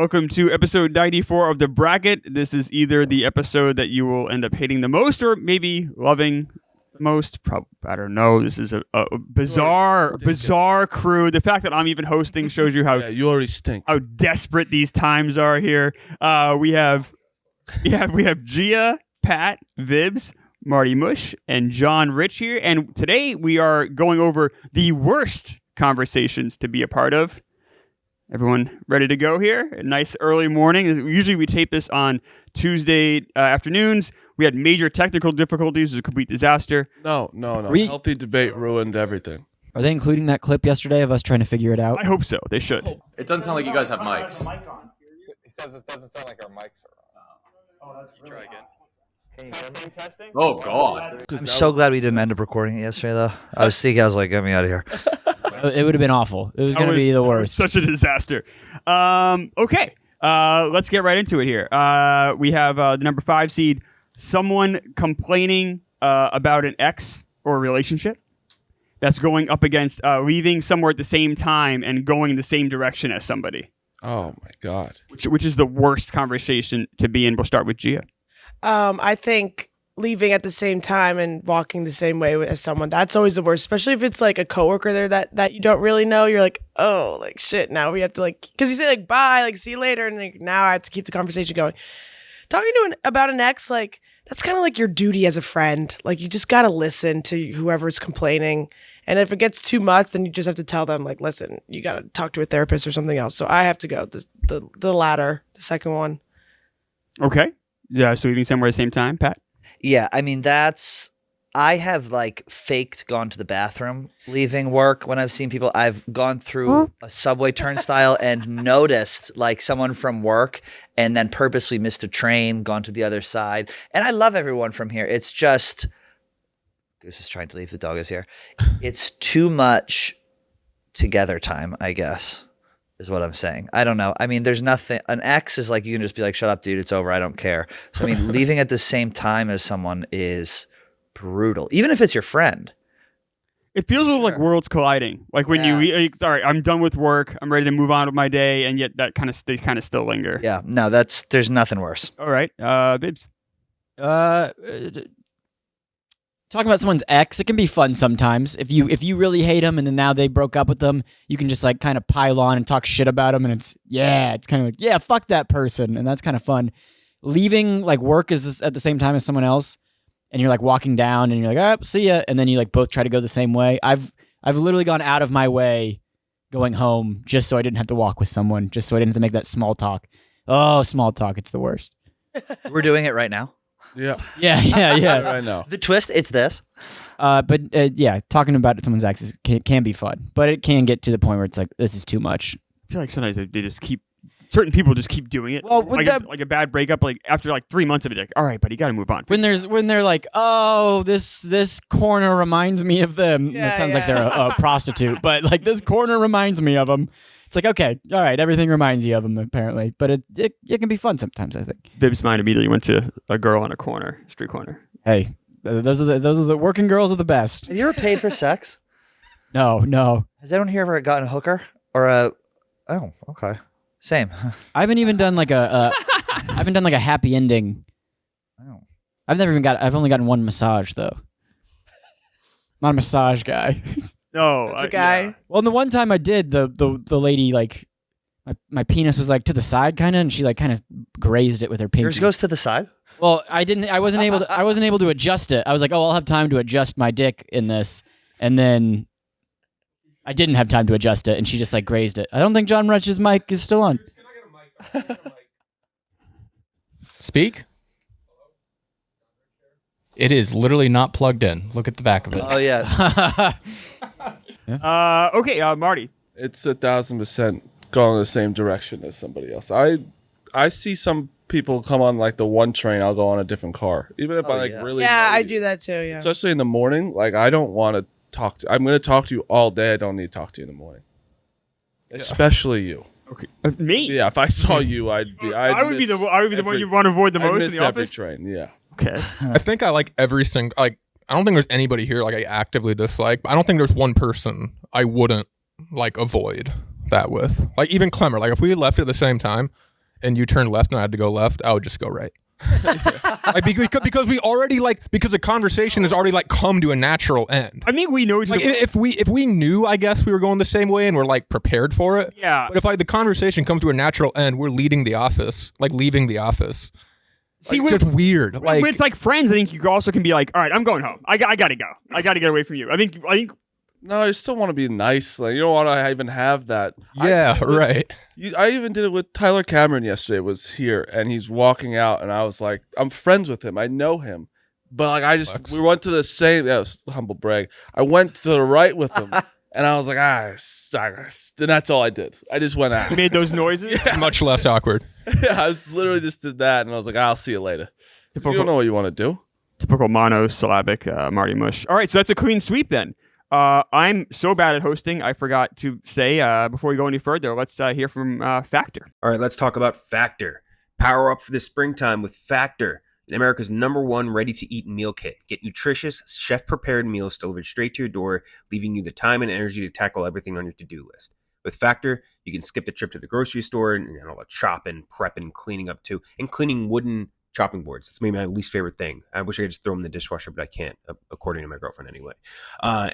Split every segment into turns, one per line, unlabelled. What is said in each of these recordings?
Welcome to episode 94 of The Bracket. This is either the episode that you will end up hating the most or maybe loving the most. I don't know. This is a bizarre crew. The fact that I'm even hosting shows you how
you already stink.
How desperate these times are here. We have Gia, Pat, Vibbs, Marty Mush, and John Rich here. And today we are going over the worst conversations to be a part of. Everyone ready to go here? A nice early morning. Usually we tape this on Tuesday afternoons. We had major technical difficulties. It was a complete disaster.
No. Healthy debate ruined everything.
Are they including that clip yesterday of us trying to figure it out?
I hope so. They should.
It doesn't sound like you guys have mics.
He says it doesn't sound like our mics are on.
Oh, that's really
Try again.
Can you hear me? Testing?
Oh, God.
I'm so glad we didn't end up recording it yesterday, though. I was like, get me out of here.
It would have been awful. It was going to be the worst.
Such a disaster. Okay. Let's get right into it here. We have the number 5 seed, someone complaining about an ex or a relationship that's going up against leaving somewhere at the same time and going the same direction as somebody.
Oh, my God.
Which is the worst conversation to be in. We'll start with Gia.
I think leaving at the same time and walking the same way as someone, that's always the worst, especially if it's like a coworker there that you don't really know. You're like, oh, like shit, now we have to because you say like bye, like see you later, and like now I have to keep the conversation going. Talking to about an ex, like that's kind of like your duty as a friend. Like you just got to listen to whoever's complaining. And if it gets too much, then you just have to tell them like, listen, you got to talk to a therapist or something else. So I have to go the latter, the second one.
Okay. Yeah, so leaving somewhere at the same time, Pat?
Yeah, I mean, I have like faked gone to the bathroom leaving work when I've seen people. I've gone through a subway turnstile and noticed like someone from work and then purposely missed a train, gone to the other side. And I love everyone from here. It's just, Goose is trying to leave, the dog is here. It's too much together time, I guess. Is what I'm saying. I don't know. I mean, there's nothing. An ex is like, you can just be like, shut up, dude. It's over. I don't care. So, I mean, leaving at the same time as someone is brutal, even if it's your friend.
It feels a little like worlds colliding. Like when sorry, I'm done with work. I'm ready to move on with my day. And yet that they kind of still linger.
Yeah. No, there's nothing worse.
All right. Bibbs.
Talking about someone's ex, it can be fun sometimes. If you really hate them and then now they broke up with them, you can just like kind of pile on and talk shit about them, and it's kind of like, yeah, fuck that person, and that's kind of fun. Leaving like work is at the same time as someone else, and you're like walking down and you're like, oh, see ya, and then you like both try to go the same way. I've literally gone out of my way going home just so I didn't have to walk with someone, just so I didn't have to make that small talk. Oh, small talk, it's the worst.
We're doing it right now.
Yeah.
Right now. The twist, it's this.
Yeah, talking about someone's exes can be fun, but it can get to the point where it's like, this is too much.
I feel like sometimes they just certain people just keep doing it. Well, like a bad breakup, like after like 3 months of it, like, all right, buddy, you got to move on.
When they're like, oh, this corner reminds me of them.
Yeah,
that sounds like they're a prostitute, but like this corner reminds me of them. It's like, okay, all right, everything reminds you of them apparently, but it can be fun sometimes, I think.
Vibbs' mind immediately went to a girl on a street corner.
Hey, those are the working girls are the best.
Have you ever paid for sex?
No.
Has anyone here ever gotten a hooker or a? Oh, okay, same.
I haven't even done like a happy ending.
Oh.
I've only gotten one massage though. Not a massage guy.
No,
it's a guy.
Yeah.
Well, the one time I did, the lady like my penis was like to the side kind of, and she like kind of grazed it with her pinky.
Yours goes to the side.
Well, I wasn't able to adjust it. I was like, oh, I'll have time to adjust my dick in this, and then I didn't have time to adjust it, and she just like grazed it. I don't think John Rutsch's mic is still on.
Speak. It is literally not plugged in. Look at the back of it.
Oh yeah.
Okay, Marty.
It's 1,000% going the same direction as somebody else. I see some people come on like the one train. I'll go on a different car, even if really.
Yeah,
know
I
you.
do that too. Yeah.
Especially in the morning. Like I don't want to talk to. I'm going to talk to you all day. I don't need to talk to you in the morning. Especially you.
Okay, me.
Yeah, if I saw you, I would be the
one you want to avoid the most
miss
in the
every
office.
train. Yeah.
Okay.
I think I like every single I don't think there's anybody here like I actively dislike, but I don't think there's one person I wouldn't like avoid that with. Like even Klemmer, like if we left at the same time, and you turned left and I had to go left, I would just go right. Like because we already because the conversation has already come to a natural end.
I think we know each other.
If we knew, I guess we were going the same way and we're prepared for it.
Yeah.
But if the conversation comes to a natural end, we're leaving the office. See, it's weird.
With friends, I think you also can be all right, I'm going home. I gotta go. I gotta get away from you. I think.
No, you still want to be nice. You don't want to even have that.
Yeah, right.
I even did it with Tyler Cameron yesterday. Was here and he's walking out, and I was like, I'm friends with him. I know him, but we went to the same. Yeah, it was humble brag. I went to the right with him, and I was like, then that's all I did. I just went out.
You made those noises.
Yeah. Much less awkward.
Yeah, I literally just did that, and I was like, I'll see you later. You don't know what you want to do.
Typical monosyllabic Marty Mush. All right, so that's a clean sweep then. I'm so bad at hosting, I forgot to say, before we go any further, let's hear from Factor.
All right, let's talk about Factor. Power up for the springtime with Factor, America's #1 ready-to-eat meal kit. Get nutritious, chef-prepared meals delivered straight to your door, leaving you the time and energy to tackle everything on your to-do list. With Factor, you can skip the trip to the grocery store and all the chopping, prepping, cleaning up too, and cleaning wooden chopping boards. That's maybe my least favorite thing. I wish I could just throw them in the dishwasher, but I can't, according to my girlfriend anyway.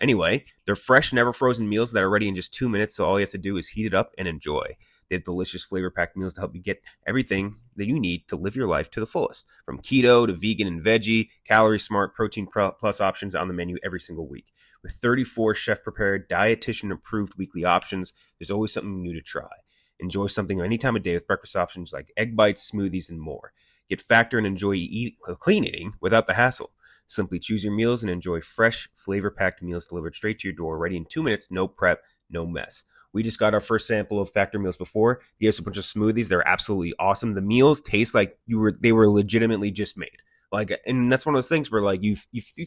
Anyway, they're fresh, never frozen meals that are ready in just 2 minutes, so all you have to do is heat it up and enjoy. They have delicious flavor-packed meals to help you get everything that you need to live your life to the fullest. From keto to vegan and veggie, calorie-smart, protein plus options on the menu every single week. With 34 chef-prepared, dietitian-approved weekly options, there's always something new to try. Enjoy something any time of day with breakfast options like egg bites, smoothies, and more. Get Factor and enjoy clean eating without the hassle. Simply choose your meals and enjoy fresh, flavor-packed meals delivered straight to your door, ready in 2 minutes, no prep, no mess. We just got our first sample of Factor meals before. They gave us a bunch of smoothies. They're absolutely awesome. The meals taste like they were legitimately just made. And that's one of those things where you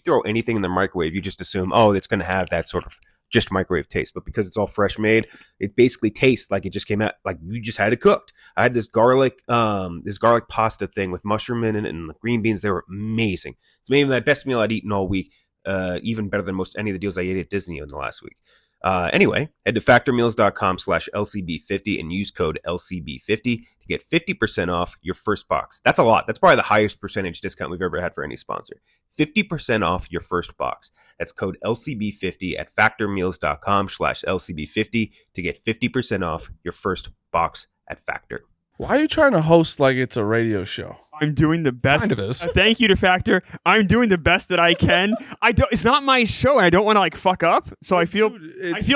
throw anything in the microwave, you just assume, it's going to have that sort of just microwave taste. But because it's all fresh made, it basically tastes like it just came out, like you just had it cooked. I had this garlic pasta thing with mushroom in it and the green beans. They were amazing. It's maybe the best meal I'd eaten all week, even better than any of the deals I ate at Disney in the last week. Anyway, head to factormeals.com/LCB50 and use code LCB50 to get 50% off your first box. That's a lot. That's probably the highest percentage discount we've ever had for any sponsor. 50% off your first box. That's code LCB50 at factormeals.com/LCB50 to get 50% off your first box at Factor.
Why are you trying to host like it's a radio show?
I'm doing the best.
Kind of is.
Thank you to Factor. I'm doing the best that I can. It's not my show, and I don't want to fuck up. So I feel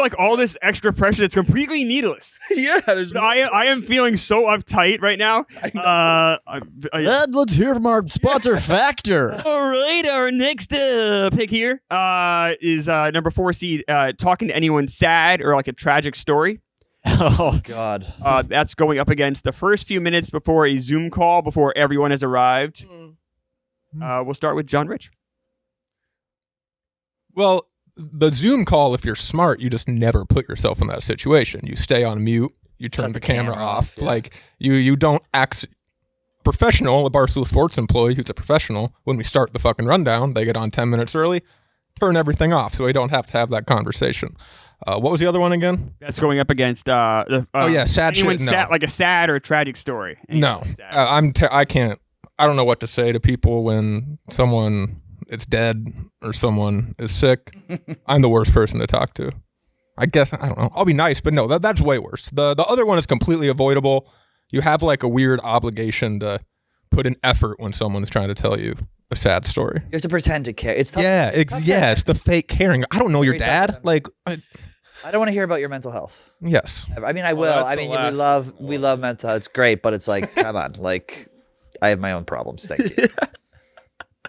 like all this extra pressure that's completely needless.
Yeah,
I am feeling so uptight right now.
And let's hear from our sponsor, Factor.
All right, our next pick here is number 4 seed. Talking to anyone sad or a tragic story.
Oh, God.
That's going up against the first few minutes before a Zoom call before everyone has arrived. We'll start with John Rich.
Well, the Zoom call, if you're smart, you just never put yourself in that situation. You stay on mute. You turn the camera off. Yeah. You don't act professional. A Barstool Sports employee who's a professional, when we start the fucking rundown, they get on 10 minutes early, turn everything off so we don't have to have that conversation. What was the other one again?
That's going up against sad shit. No. Sad, like a sad or a tragic story.
No, I can't. I don't know what to say to people when someone is dead or someone is sick. I'm the worst person to talk to. I guess I don't know. I'll be nice, but no, that's way worse. The other one is completely avoidable. You have a weird obligation to put in effort when someone's trying to tell you a sad story.
You have to pretend to care. It's tough.
Yeah, it's the fake caring. I don't know your dad.
I don't want to hear about your mental health.
Yes.
I mean, I will. I mean, we love mental health. It's great, but it's come on. I have my own problems. Thank you.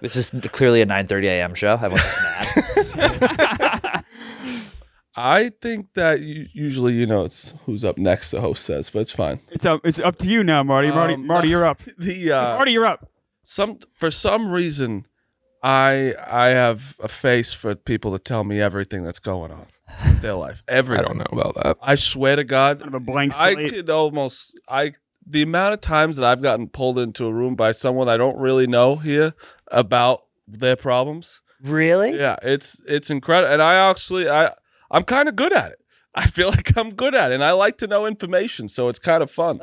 This is clearly a 9:30 a.m. show. Everyone's mad.
I think that usually, it's who's up next, the host says, but it's fine.
It's up to you now, Marty. Marty, you're up. Marty, you're up.
For some reason, I have a face for people to tell me everything that's going on in their life. Everything.
I don't know about that.
I swear to God,
kind of a blank slate.
I could almost the amount of times that I've gotten pulled into a room by someone I don't really know here about their problems.
Really?
Yeah, it's incredible, and I'm kind of good at it. I feel like I'm good at it, and I like to know information, so it's kind of fun.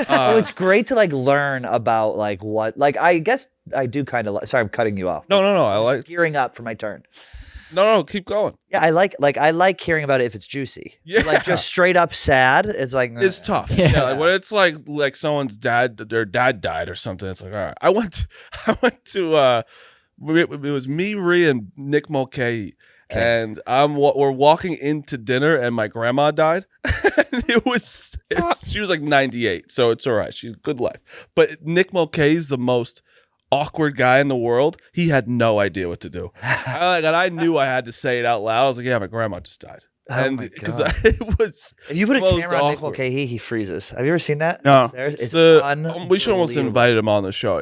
Well, it's great to like learn about like what, like I guess I do kind of. Sorry, I'm cutting you off.
No. I
Just
like.
gearing up for my turn.
No, keep going.
Yeah, I like hearing about it if it's juicy.
Yeah.
Like just straight up sad. It's like
It's tough.
Yeah.
Yeah, like when it's like someone's their dad died or something. It's like, all right. I went to it was me, Rhea, and Nick Mulcahy. And we're walking into dinner, and my grandma died. She was like 98, so it's all right. She's good life. But Nick Mulcahy is the most awkward guy in the world. He had no idea what to do. I knew I had to say it out loud. I was like, yeah, my grandma just died.
Oh
And
my
because
God.
it was
if you put a
most
camera on Nick
awkward.
Mulcahy, he freezes. Have you ever seen that?
No.
Upstairs? It's
we should almost
unbelievable.
invite him on the show.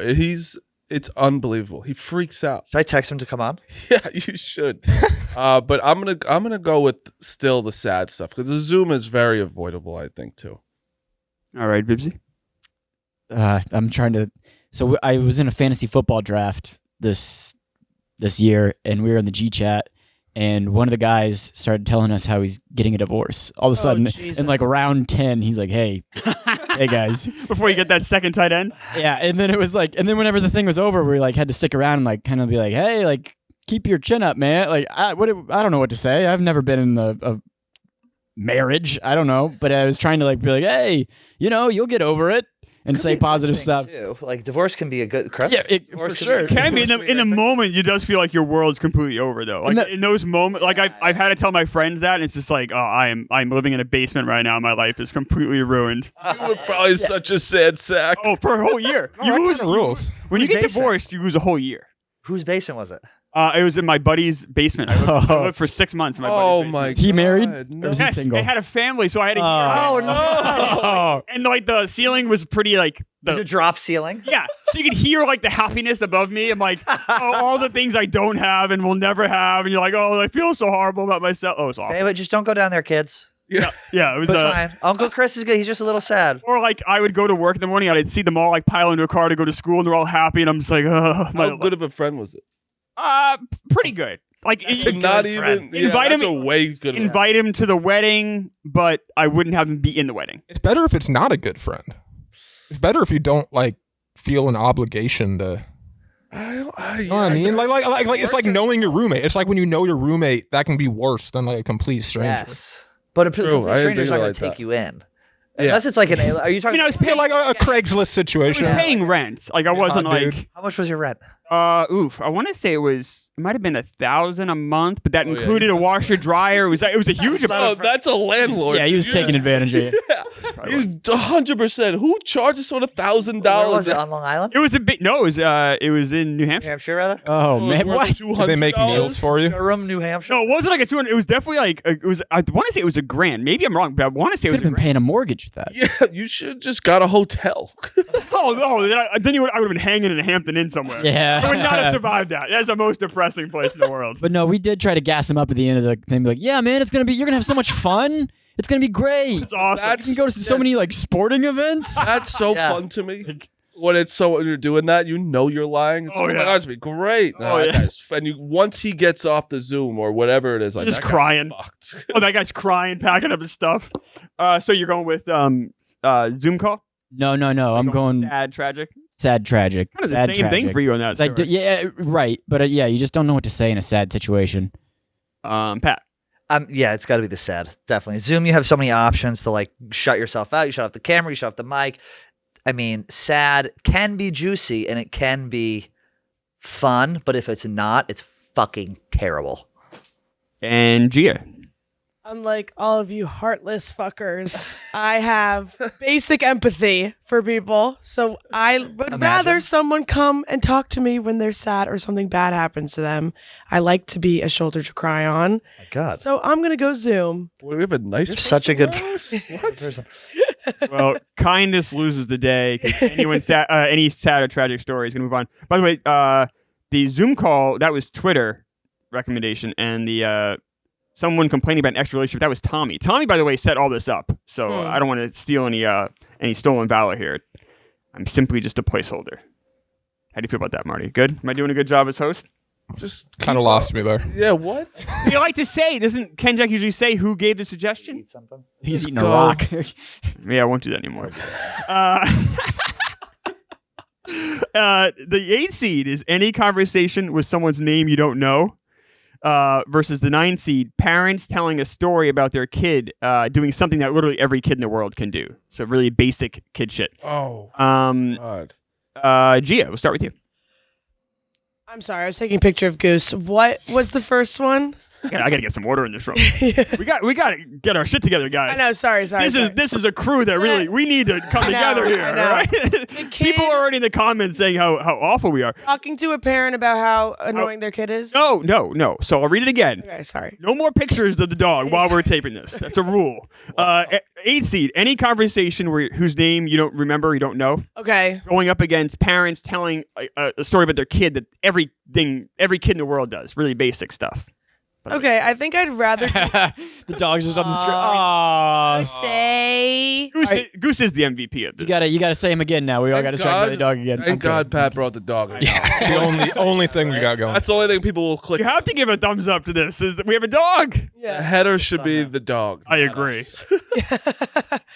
It's unbelievable. He freaks out.
Should I text him to come on?
Yeah, you should. But I'm gonna go with still the sad stuff because the Zoom is very avoidable. I think too.
All right, Vibbsy.
I'm trying to. So I was in a fantasy football draft this year, and we were in the G chat, and one of the guys started telling us how he's getting a divorce. All of a sudden,
Jesus.
in like round 10, he's like, "Hey, hey guys."
Before you get that second tight end.
Yeah, and then it was like, and then whenever the thing was over, we like had to stick around and like kind of be like, "Hey, like keep your chin up, man." Like I don't know what to say. I've never been in a marriage. I don't know, but I was trying to like be like, "Hey, you'll get over it," and say positive stuff.
Too. Like divorce can be a good. Correct?
Yeah, for
Divorce can
sure.
be-
Can be in
divorce
the
can be a great thing.
moment, it does feel like your world's completely over though. Like in those moments, like I've had to tell my friends that, and it's just like, oh, I'm living in a basement right now. My life is completely ruined.
You were probably such a sad sack.
Oh, for a whole year. You lose
rules.
when you
Whose
get
basement?
divorced. You lose a whole year.
Whose basement was it?
It was in my buddy's basement. I lived for 6 months in my buddy's
Oh
basement.
my!
Is he married?
God,
Or
no.
is he
Yes,
single?
I had a family, so I had a
Oh,
year.
no.
And like the ceiling was pretty like
Was it drop ceiling?
yeah, so you could hear like the happiness above me. I'm like, oh, all the things I don't have and will never have, and you're like, oh, I feel so horrible about myself. Oh, it's awful.
Hey, but just don't go down there, kids.
Yeah, it was.
It's fine. Uncle Chris is good. He's just a little sad.
Or like I would go to work in the morning, I'd see them all like pile into a car to go to school, and they're all happy, and I'm just like, oh,
How good of a friend was it?
pretty good. Like
That's a good
Not
friend.
even. Yeah,
Invite
that's
him-
a way good.
invite him to the wedding, but I wouldn't have him be in the wedding.
It's better if it's not a good friend. It's better if you don't like feel an obligation to. You know what I mean? Like it's like knowing your roommate. It's like when you know your roommate, that can be worse than like a complete stranger.
Yes. But a
True,
complete
I
stranger's not
agree
going
like
to take
that.
you in.
Yeah.
Unless it's like an. Are you talking?
I was
Yeah,
paying,
like a Craigslist
I was
situation.
paying rent. Like I wasn't
hot
like,
dude.
How much was your rent?
I want to say it might have been $1,000 a month, but that
Oh, yeah.
included a washer dryer. It was a huge
Oh,
amount.
that's a landlord.
Yeah, he was
You
taking
just-
advantage of you.
Yeah, he's 100%. Who charges someone $1,000?
Where was it on Long Island?
It was a big no. It was in New
New
Hampshire.
Hampshire, rather.
Oh man, what?
Did they make meals for you?
Durham, New Hampshire.
No, it wasn't like a 200. It was definitely like it was. I want to say it was $1,000. Maybe I'm wrong, but I want to say it
Could
was
have been
$1,000.
paying a mortgage with that.
Yeah, you should just got a hotel.
Oh no! Then I would have been hanging in a Hampton Inn somewhere.
Yeah.
I would not have survived that. That's the most depressing place in the world.
But no, we did try to gas him up at the end of the thing. Be like, yeah, man, you're gonna have so much fun. It's gonna be great.
It's awesome.
You can go to so many like sporting events.
That's so
Yeah.
fun to me. When you're doing that, you know you're lying. It's
Oh,
like,
yeah.
my God, it's gonna be great.
Oh,
that
yeah.
guy's- and once he gets off the Zoom or whatever it is, like
Just
that guy's
crying.
fucked.
Oh, that guy's crying, packing up his stuff. So you're going with Zoom call?
No. I'm going
sad, tragic.
sad, tragic.
Kind of the
sad,
same
tragic.
thing for you on that.
'Cause I
story.
yeah, right. But yeah, you just don't know what to say in a sad situation.
Pat.
Yeah, it's got to be the sad. Definitely. Zoom, you have so many options to like shut yourself out. You shut off the camera, you shut off the mic. I mean, sad can be juicy and it can be fun, but if it's not, it's fucking terrible.
And Gia.
Unlike all of you heartless fuckers, I have basic empathy for people. So I would rather someone come and talk to me when they're sad or something bad happens to them. I like to be a shoulder to cry on.
My God.
So I'm going to go Zoom.
Boy, we have a nice.
You're such a good
person.
What?
Well, kindness loses the day. 'Cause any sad or tragic story is going to move on. By the way, the Zoom call, that was Twitter recommendation, and the someone complaining about an extra relationship, that was Tommy. Tommy, by the way, set all this up, so I don't want to steal any stolen valor here. I'm simply just a placeholder. How do you feel about that, Marty? Good? Am I doing a good job as host?
Just
Kind of lost me there.
Yeah, what?
You like to say, doesn't Kenjac usually say who gave the suggestion?
Eat something.
He's eating a
go.
rock.
Yeah, I won't do that anymore. The 8 seed is any conversation with someone's name you don't know, versus the 9 seed, parents telling a story about their kid doing something that literally every kid in the world can do. So really basic kid shit.
Oh,
God. Gia, we'll start with you.
I'm sorry, I was taking a picture of Goose. What was the first one?
I gotta get some order in this room. We gotta get our shit together, guys.
I know. Sorry.
This is a crew that really we need to come together here.
I know.
All right?
The kid-
People are already in the comments saying how awful we are.
Talking to a parent about how annoying their kid is.
No. So I'll read it again.
Okay, sorry.
No more pictures of the dog while we're taping this. That's a rule. 8 seed, any conversation whose name you don't remember, you don't know,
Okay.
going up against parents telling a story about their kid that every kid in the world does. Really basic stuff.
Okay, I think I'd rather
The dog's just on the screen.
Aw.
Aww.
say.
Goose is the MVP of this.
You gotta say him again now. We all
Thank
gotta talk about the
God-
dog again.
Thank God Pat brought the dog. in.
It's the only thing we got going.
That's the only thing people will click.
You have to give a thumbs up to this. Is that we have a dog.
The
Yeah.
header should be the dog.
I agree.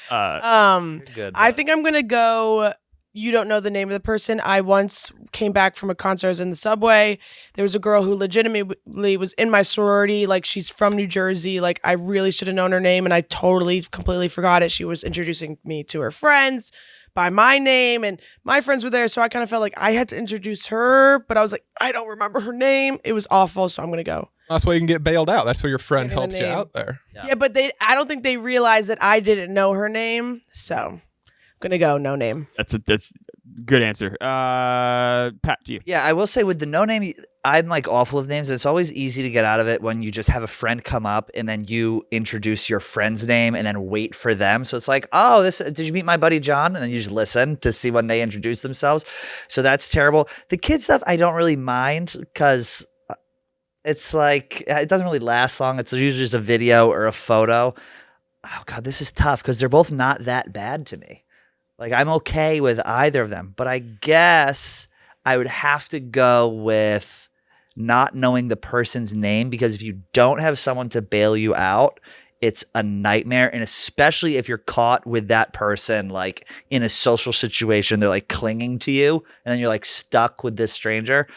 Good.
I think I'm gonna go. You don't know the name of the person. I once came back from a concert. I was in the subway. There was a girl who legitimately was in my sorority. Like, she's from New Jersey. Like, I really should have known her name, and I completely forgot it. She was introducing me to her friends by my name, and my friends were there, so I kind of felt like I had to introduce her, but I was like, I don't remember her name. It was awful, so I'm gonna go.
That's why you can get bailed out. That's why your friend
Getting the
helps you
name.
out there.
Yeah, but I don't think they realized that I didn't know her name, so I'm gonna go no name.
That's a good answer. Pat, to you.
Yeah, I will say with the no name, I'm like awful with names. It's always easy to get out of it when you just have a friend come up and then you introduce your friend's name and then wait for them. So it's like, oh, did you meet my buddy John? And then you just listen to see when they introduce themselves. So that's terrible. The kid stuff, I don't really mind because it's like, it doesn't really last long. It's usually just a video or a photo. Oh God, this is tough because they're both not that bad to me. Like, I'm okay with either of them, but I guess I would have to go with not knowing the person's name, because if you don't have someone to bail you out, it's a nightmare. And especially if you're caught with that person, like in a social situation, they're like clinging to you and then you're like stuck with this stranger.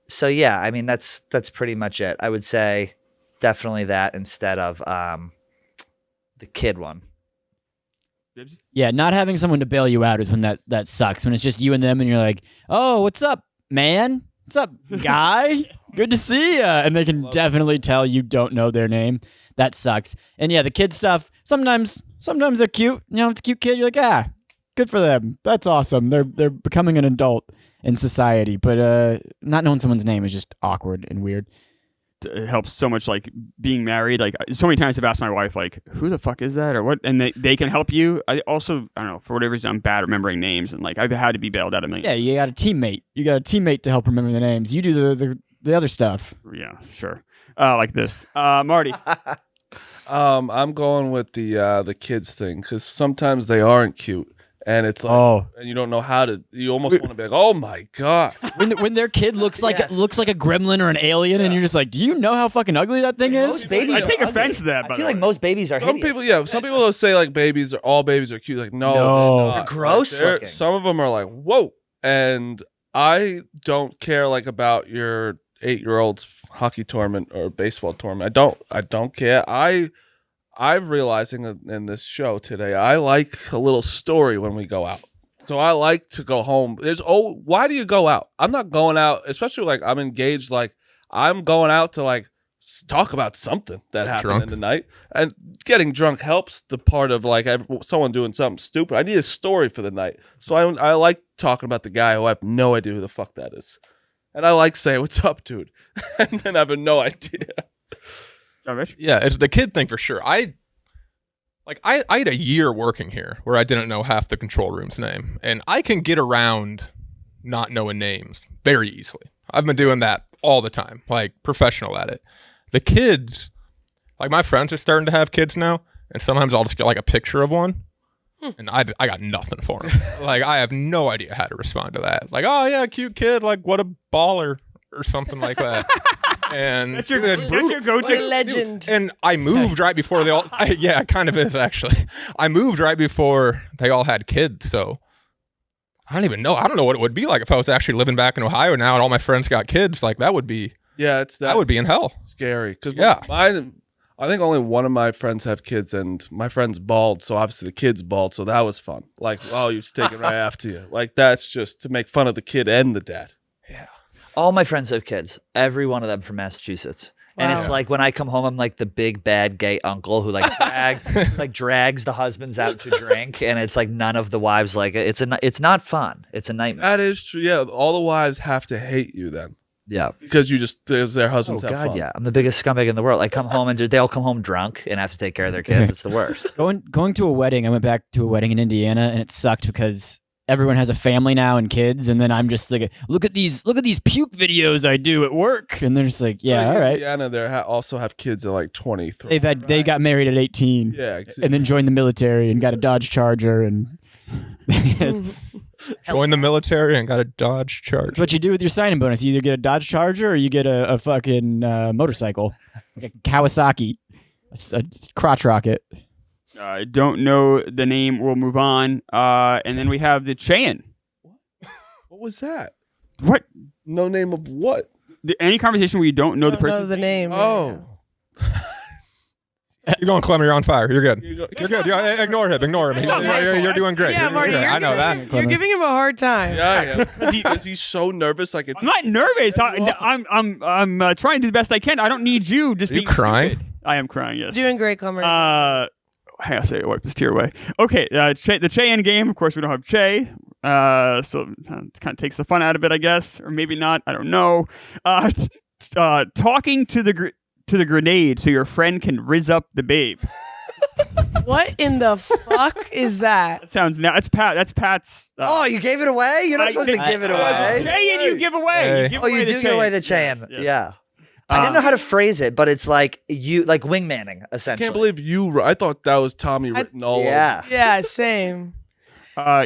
So yeah, I mean, that's pretty much it. I would say definitely that instead of the kid one.
Yeah, not having someone to bail you out is when that sucks. When it's just you and them, and you're like, "Oh, what's up, man? What's up, guy? Good to see ya." And they can definitely tell you don't know their name. That sucks. And yeah, the kid stuff. Sometimes they're cute. You know, if it's a cute kid, you're like, good for them. That's awesome. They're becoming an adult in society. But not knowing someone's name is just awkward and weird.
It helps so much, like being married. Like, so many times I've asked my wife, like, who the fuck is that or what, and they can help you. I don't know, for whatever reason I'm bad at remembering names, and like I've had to be bailed out of million.
Yeah, you got a teammate to help remember the names. You do the other stuff.
Yeah, sure. Like this, Marty.
I'm going with the kids thing, because sometimes they aren't cute, and it's like, and you don't know how to. You almost want to be like, oh my god,
when their kid looks like a gremlin or an alien, and you're just like, do you know how fucking ugly that thing is?
Most babies
I
are
take
ugly.
offense to that.
I feel like most babies are
some
hideous.
some people will say like all babies are cute. Like, no,
No.
they're
They're gross looking.
Some of them are like, whoa, and I don't care like about your 8-year-old's hockey tournament or baseball tournament. I don't care. I'm realizing in this show today, I like a little story when we go out. So I like to go home. Why do you go out? I'm not going out, especially like I'm engaged. Like, I'm going out to like talk about something that happened in the night. And getting drunk helps the part of like someone doing something stupid. I need a story for the night. So I like talking about the guy who I have no idea who the fuck that is. And I like saying, "What's up, dude?" And then having no idea.
Yeah, it's the kid thing for sure. I had a year working here where I didn't know half the control room's name, and I can get around not knowing names very easily. I've been doing that all the time, like professional at it. The kids, like my friends are starting to have kids now, and sometimes I'll just get like a picture of one, and I got nothing for them. Like, I have no idea how to respond to that. Like, oh yeah, cute kid, like what a baller, or something like that. And
That's your
it's brutal.
go-to.
What a legend.
And I moved right before they all. Yeah, it kind of is actually. I moved right before they all had kids, so I don't even know. I don't know what it would be like if I was actually living back in Ohio now and all my friends got kids. Like that would be.
Yeah,
That would be in hell.
scary. Because
Yeah.
I think only one of my friends have kids, and my friend's bald, so obviously the kid's bald, so that was fun. Like, oh, you just take it right after you. Like, that's just to make fun of the kid and the dad.
All my friends have kids. Every one of them from Massachusetts. And it's
Wow.
like when I come home, I'm like the big bad gay uncle who like drags the husbands out to drink, and it's like none of the wives like it. It's not fun. It's a nightmare.
That is true. Yeah, all the wives have to hate you then
Yeah.
because their
Oh
husbands have
God,
fun.
yeah. I'm the biggest scumbag in the world. I come home and they all come home drunk and have to take care of their kids. It's the worst.
Going to a wedding. I went back to a wedding in Indiana, and it sucked because everyone has a family now and kids, and then I'm just like, look at these puke videos I do at work, and they're just like, yeah, all right.
Indiana, they also have kids at like 23.
They got married at 18,
Yeah,
and then joined the military and got a Dodge Charger, and
Join the military and got a Dodge Charger.
that's what you do with your signing bonus. You either get a Dodge Charger or you get a fucking motorcycle, like a Kawasaki, a crotch rocket.
I don't know the name. We'll move on. And then we have the Cheyen.
What was that?
What?
No name of what?
Any conversation where you don't know the
Don't
person?
know the name.
Oh.
You're going, Klemmer. You're on fire. You're good.
You go-
You're good. Yeah, ignore him. Ignore him.
It's not my fault.
You're doing great.
Yeah, Marty,
I know that.
you're giving him a hard time.
Yeah, yeah. Is he so nervous? Like it's
I'm not nervous. I'm trying to do the best I can. I don't need you. Just
Are you
being
crying?
stupid. I am crying. Yes.
Doing great, Klemmer.
Hang on a second, wipe this tear away. Okay, the Cheyen game. Of course, we don't have Che, so it kind of takes the fun out of it, I guess, or maybe not. I don't know. Talking to the grenade so your friend can rizz up the babe.
What in the fuck is that?
That sounds now. That's Pat. That's Pat's.
Oh, you gave it away? You're not
I
supposed to
think-
give it
Cheyen,
away.
you give away.
Hey.
You give
Oh,
away
you
the
do give away the
Cheyen.
chain.
Yes, yes.
Yeah. I didn't know how to phrase it, but it's like wingmanning,
I
essentially.
can't believe you. I thought that was Tommy written all over.
Yeah.
Yeah, same.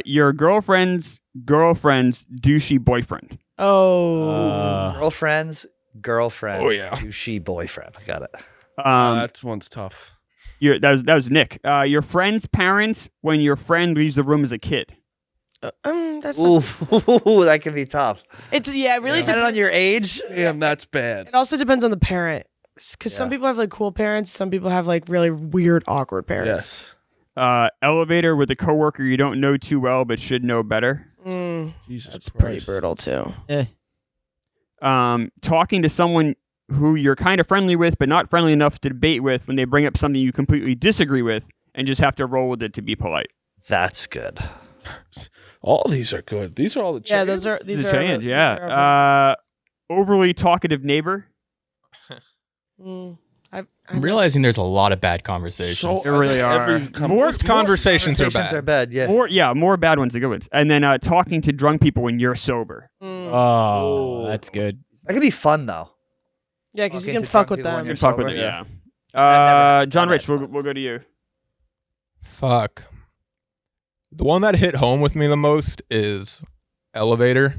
Your girlfriend's douchey boyfriend.
Oh.
Girlfriend,
Oh, yeah.
douchey boyfriend. Got it.
That one's tough.
That was Nick. Your friend's parents when your friend leaves the room as a kid.
That's
Ooh,
not,
that can be tough.
it really
Depending on your age.
Damn, that's bad.
It also depends on the parent, because some
Yeah.
people have like cool parents, some people have like really weird, awkward parents.
Yes.
Elevator with a coworker you don't know too well but should know better.
Jesus
That's
Christ.
pretty brutal too.
Talking to someone who you're kind of friendly with but not friendly enough to debate with when they bring up something you completely disagree with and just have to roll with it to be polite.
That's good.
All these are good. These are all the
Yeah,
chains.
these
The
are
change,
these
yeah.
are-
Overly talkative neighbor.
I'm realizing there's a lot of bad conversations.
So
There really are.
Most conversations are
Conversations are
bad.
bad. Yeah.
More bad ones than good ones. And then talking to drunk people when you're sober.
Oh, that's good.
That could be fun though.
Yeah, because you
Talking
can
to
fuck
drunk
with
people when
them.
you're
Fuck with
sober?
it, yeah.
I've never
John
done
Rich,
it.
we'll go to you.
Fuck. The one that hit home with me the most is elevator,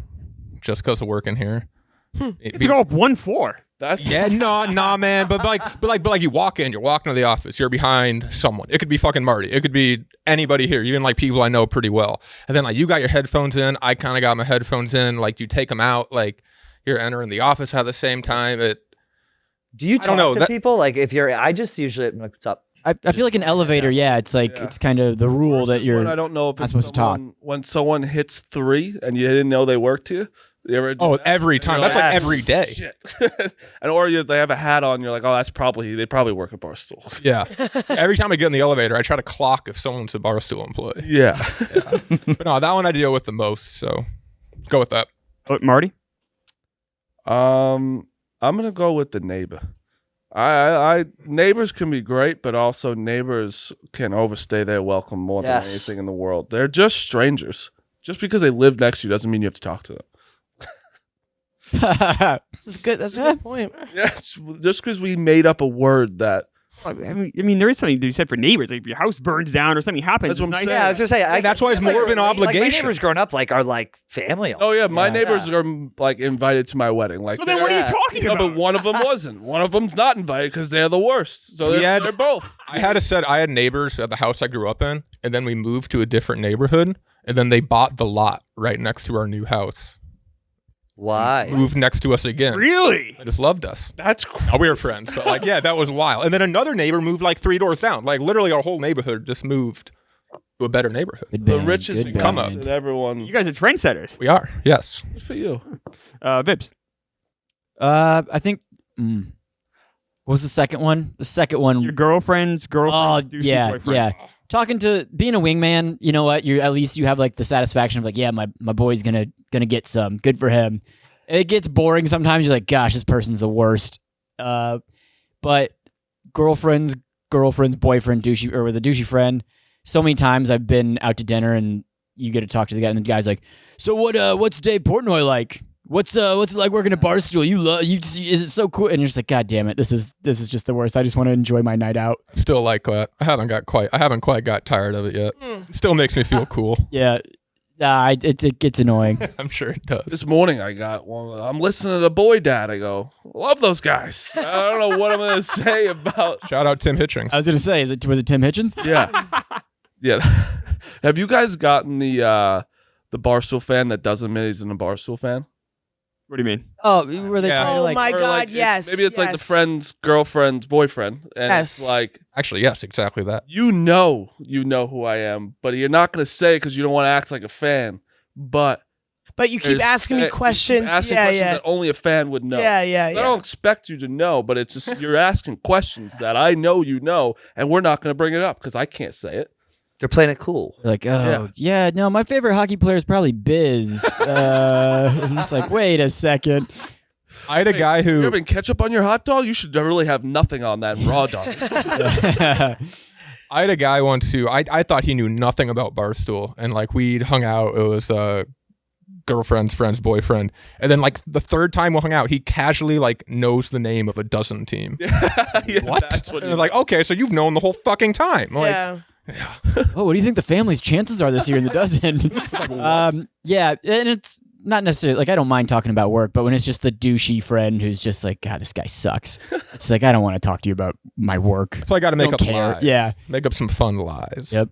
just because of working here.
You have to go up one floor.
That's
Yeah, nah, man. But like, you walk in, you're walking to the office, you're behind someone. It could be fucking Marty. It could be anybody here, even like people I know pretty well. And then like you got your headphones in, I kind of got my headphones in. Like you take them out, like you're entering the office at the same time.
Do you
I don't
talk
know,
to
that-
people? Like if you're, I just usually like, what's up?
I feel like an elevator. Yeah, it's like
Yeah.
it's kind of the rule that
Versus
you're.
when I don't know if
not
it's
supposed to talk.
when someone hits 3 and you didn't know they worked you. You ever do
Oh,
that?
every
And
time.
you're
That's like
Yes.
every day.
Shit. And or they have a hat on. You're like, oh, they probably work at Barstool.
Yeah. Every time I get in the elevator, I try to clock if someone's a Barstool employee.
Yeah.
But no, that one I deal with the most. So go with that.
Marty?
I'm gonna go with the neighbor. I neighbors can be great, but also neighbors can overstay their welcome more than
Yes.
anything in the world. They're just strangers. Just because they live next to you doesn't mean you have to talk to them.
This is good. That's a good point.
Yeah, just because we made up a word that
I mean, there is something to be said for neighbors. Like if your house burns down or something happens,
That's what I'm
it's nice.
saying.
Yeah, I was gonna say
That's why it's more of an
Like my
obligation.
neighbors growing up are like family.
Oh yeah, my
Yeah.
neighbors are like invited to my wedding. Like,
So then what are you talking
no,
about?
but one of them wasn't. One of them's not invited because they're the worst. So they're both.
I had neighbors at the house I grew up in, and then we moved to a different neighborhood, and then they bought the lot right next to our new house.
Why?
Moved next to us again.
Really?
They just loved us.
That's
Oh, we were friends, but like, yeah, that was wild. And then another neighbor moved like 3 doors down. Like literally, our whole neighborhood just moved to a better neighborhood.
Good
the
band,
richest
good
come
ones
band.
that everyone.
You guys are trendsetters.
We are, yes.
Good for you.
Vibbs.
I think. What was the second one? The second one.
Your girlfriend's
Oh
douchey
yeah,
boyfriend.
yeah. Talking to being a wingman, you know what? You at least you have like the satisfaction of like, yeah, my boy's gonna get some. Good for him. It gets boring sometimes. You're like, gosh, this person's the worst. But girlfriend's boyfriend, douchey or with a douchey friend. So many times I've been out to dinner and you get to talk to the guy and the guy's like, so what's Dave Portnoy like? What's it like working at Barstool? Is it so cool? And you're just like, God damn it, this is just the worst. I just want to enjoy my night out.
Still like that. I haven't quite got tired of it yet. It still makes me feel cool.
Yeah, it gets annoying.
I'm sure it does.
This morning I got one. I'm listening to Boy Dad. I go, love those guys. I don't know what I'm gonna say about.
Shout out Tim Hitchings.
I was gonna say, was it Tim Hitchens?
Yeah, yeah. Have you guys gotten the Barstool fan that doesn't admit he's a Barstool fan?
What do you mean?
Oh, were they
Yeah.
trying to
Oh
like?
my
Or,
God,
like,
yes.
Maybe it's like the
yes.
friend's girlfriend's boyfriend, and
Yes.
it's like,
Actually, yes, exactly that.
you know who I am, but you're not gonna say it because you don't want to act like a fan. But
But you keep
there's
asking me
you keep
questions.
asking
Yeah,
questions
yeah.
that only a fan would know.
Yeah, yeah,
I
yeah.
don't expect you to know, but it's just you're asking questions that I know you know, and we're not going to bring it up because I can't say it.
They're playing it cool.
Like, oh yeah, no, my favorite hockey player is probably Biz. I'm just like, wait a second.
I had a guy
You
who
having ketchup on your hot dog? You should really have nothing on that raw dog.
I had a guy once who I thought he knew nothing about Barstool, and like we'd hung out. It was girlfriend's friend's boyfriend, and then like the third time we hung out, he casually like knows the name of a dozen team.
Yeah,
What?
That's what
And I was like, okay, so you've known the whole fucking time. Like,
Yeah.
Oh, what do you think the family's chances are this year in the dozen? Yeah, and it's not necessarily like I don't mind talking about work, but when it's just the douchey friend who's just like, God, this guy sucks. It's like I don't want to talk to you about my work.
so I got to make
Don't
up
care.
lies.
Yeah.
Make up some fun lies.
Yep.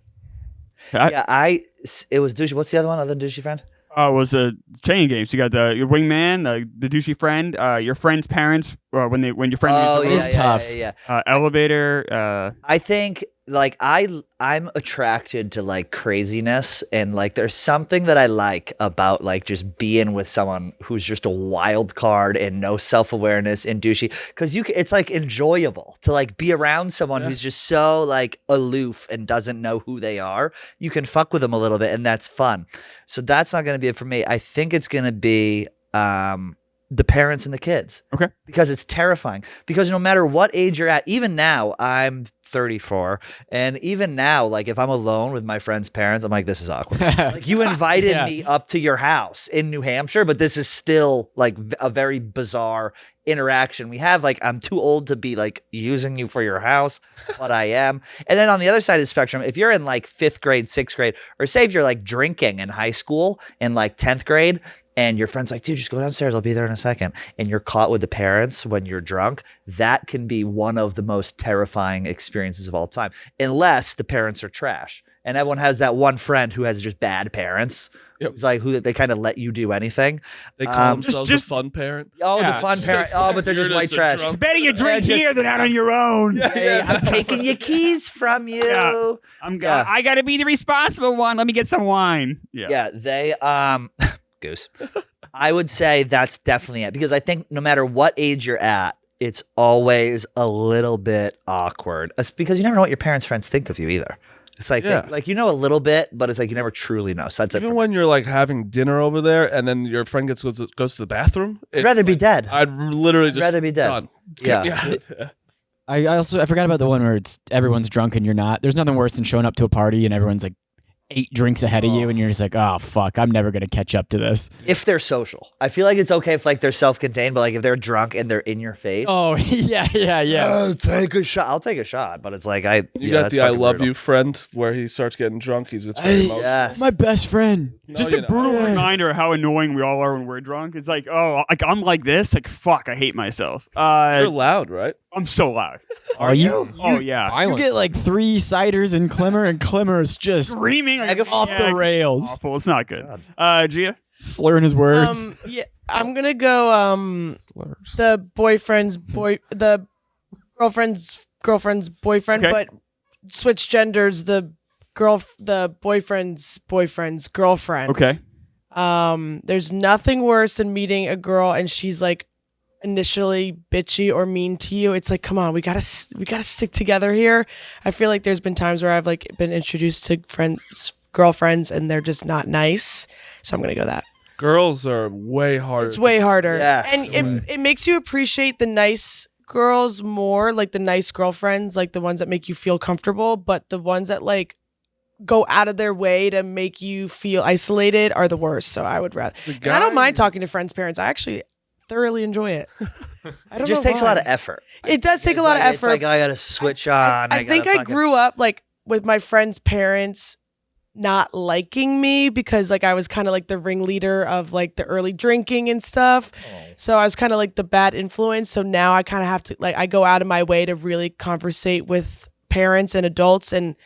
It was douchey. What's the other one other than douchey friend?
It was a chain game. So you got your wingman, the douchey friend, your friend's parents when your friend
Oh,
leaves the
It's
room,
tough.
Yeah.
elevator.
I think like I'm attracted to like craziness, and like there's something that I like about like just being with someone who's just a wild card and no self-awareness and douchey, because it's like enjoyable to like be around someone who's just so like aloof and doesn't know who they are. You can fuck with them a little bit, and that's fun. So that's not going to be it for me. I think it's going to be the parents and the kids.
Okay.
Because it's terrifying. Because no matter what age you're at, even now, I'm 34, and even now, like if I'm alone with my friend's parents, I'm like, this is awkward. Like you invited
Yeah.
me up to your house in New Hampshire, but this is still like a very bizarre interaction we have. Like I'm too old to be like using you for your house, but I am. And then on the other side of the spectrum, if you're in like 5th grade, 6th grade, or say if you're like drinking in high school in like 10th grade, and your friend's like, dude, just go downstairs. I'll be there in a second. And you're caught with the parents when you're drunk. That can be one of the most terrifying experiences of all time, unless the parents are trash. And everyone has that one friend who has just bad parents.
Yep.
Who's like, who they kind of let you do anything.
They call
Um,
themselves
just-
a fun parent.
Oh,
Yeah,
the fun parent. Oh, but they're
You're
just white
just a
trash.
drunk-
It's better you drink
just-
here than out on your own.
Hey, I'm taking your keys from you.
Yeah.
Yeah.
I got to be the responsible one. Let me get some wine.
Yeah, they goose. I would say that's definitely it, because I think no matter what age you're at, it's always a little bit awkward. It's because you never know what your parents' friends think of you either. It's like
Yeah.
like you know a little bit, but it's like you never truly know. So that's it.
Even
for me.
when you're like having dinner over there, and then your friend goes to the bathroom,
I'd rather be dead.
I'd literally just
rather be dead.
done.
Yeah.
Get me out of there.
I forgot about the one where it's everyone's drunk and you're not. There's nothing worse than showing up to a party and everyone's like 8 drinks ahead of you, and you're just like, oh fuck, I'm never gonna catch up to this.
If they're social, I feel like it's okay if like they're self-contained, but like if they're drunk and they're in your face,
Oh yeah.
take a shot. I'll take a shot, but it's like
You got the I love you friend where he starts getting drunk. He's it's very emotional.
Yes.
My best friend.
Just a brutal
Yeah.
reminder of how annoying we all are when we're drunk. It's like, oh, like I'm like this. Like, fuck, I hate myself.
You're loud, right?
I'm so loud.
Are you?
Oh yeah,
You
Violent.
get like 3 ciders and Klemmer, and Klemmer's just
screaming like,
off the rails,
Awful. It's not good. Gia.
slurring his words.
Yeah, I'm gonna go. The girlfriend's boyfriend,
Okay.
but switch genders. The boyfriend's girlfriend.
Okay.
There's nothing worse than meeting a girl and she's like initially bitchy or mean to you. It's like, come on, we gotta stick together here. I feel like there's been times where I've like been introduced to girlfriends and they're just not nice. So I'm gonna go that.
Girls are way harder.
It's way harder.
Yes.
And it makes you appreciate the nice girls more, like the nice girlfriends, like the ones that make you feel comfortable, but the ones that like go out of their way to make you feel isolated are the worst. So I would rather. And I don't mind talking to friends' parents. I actually thoroughly enjoy it. I don't
It just
know
takes a
why.
lot of effort.
It does take a lot of
It's
effort.
like I gotta switch on.
I think I grew up like with my friends' parents not liking me because like I was kind of like the ringleader of like the early drinking and stuff. So I was kind of like the bad influence. So now I kind of have to like I go out of my way to really conversate with parents and adults, and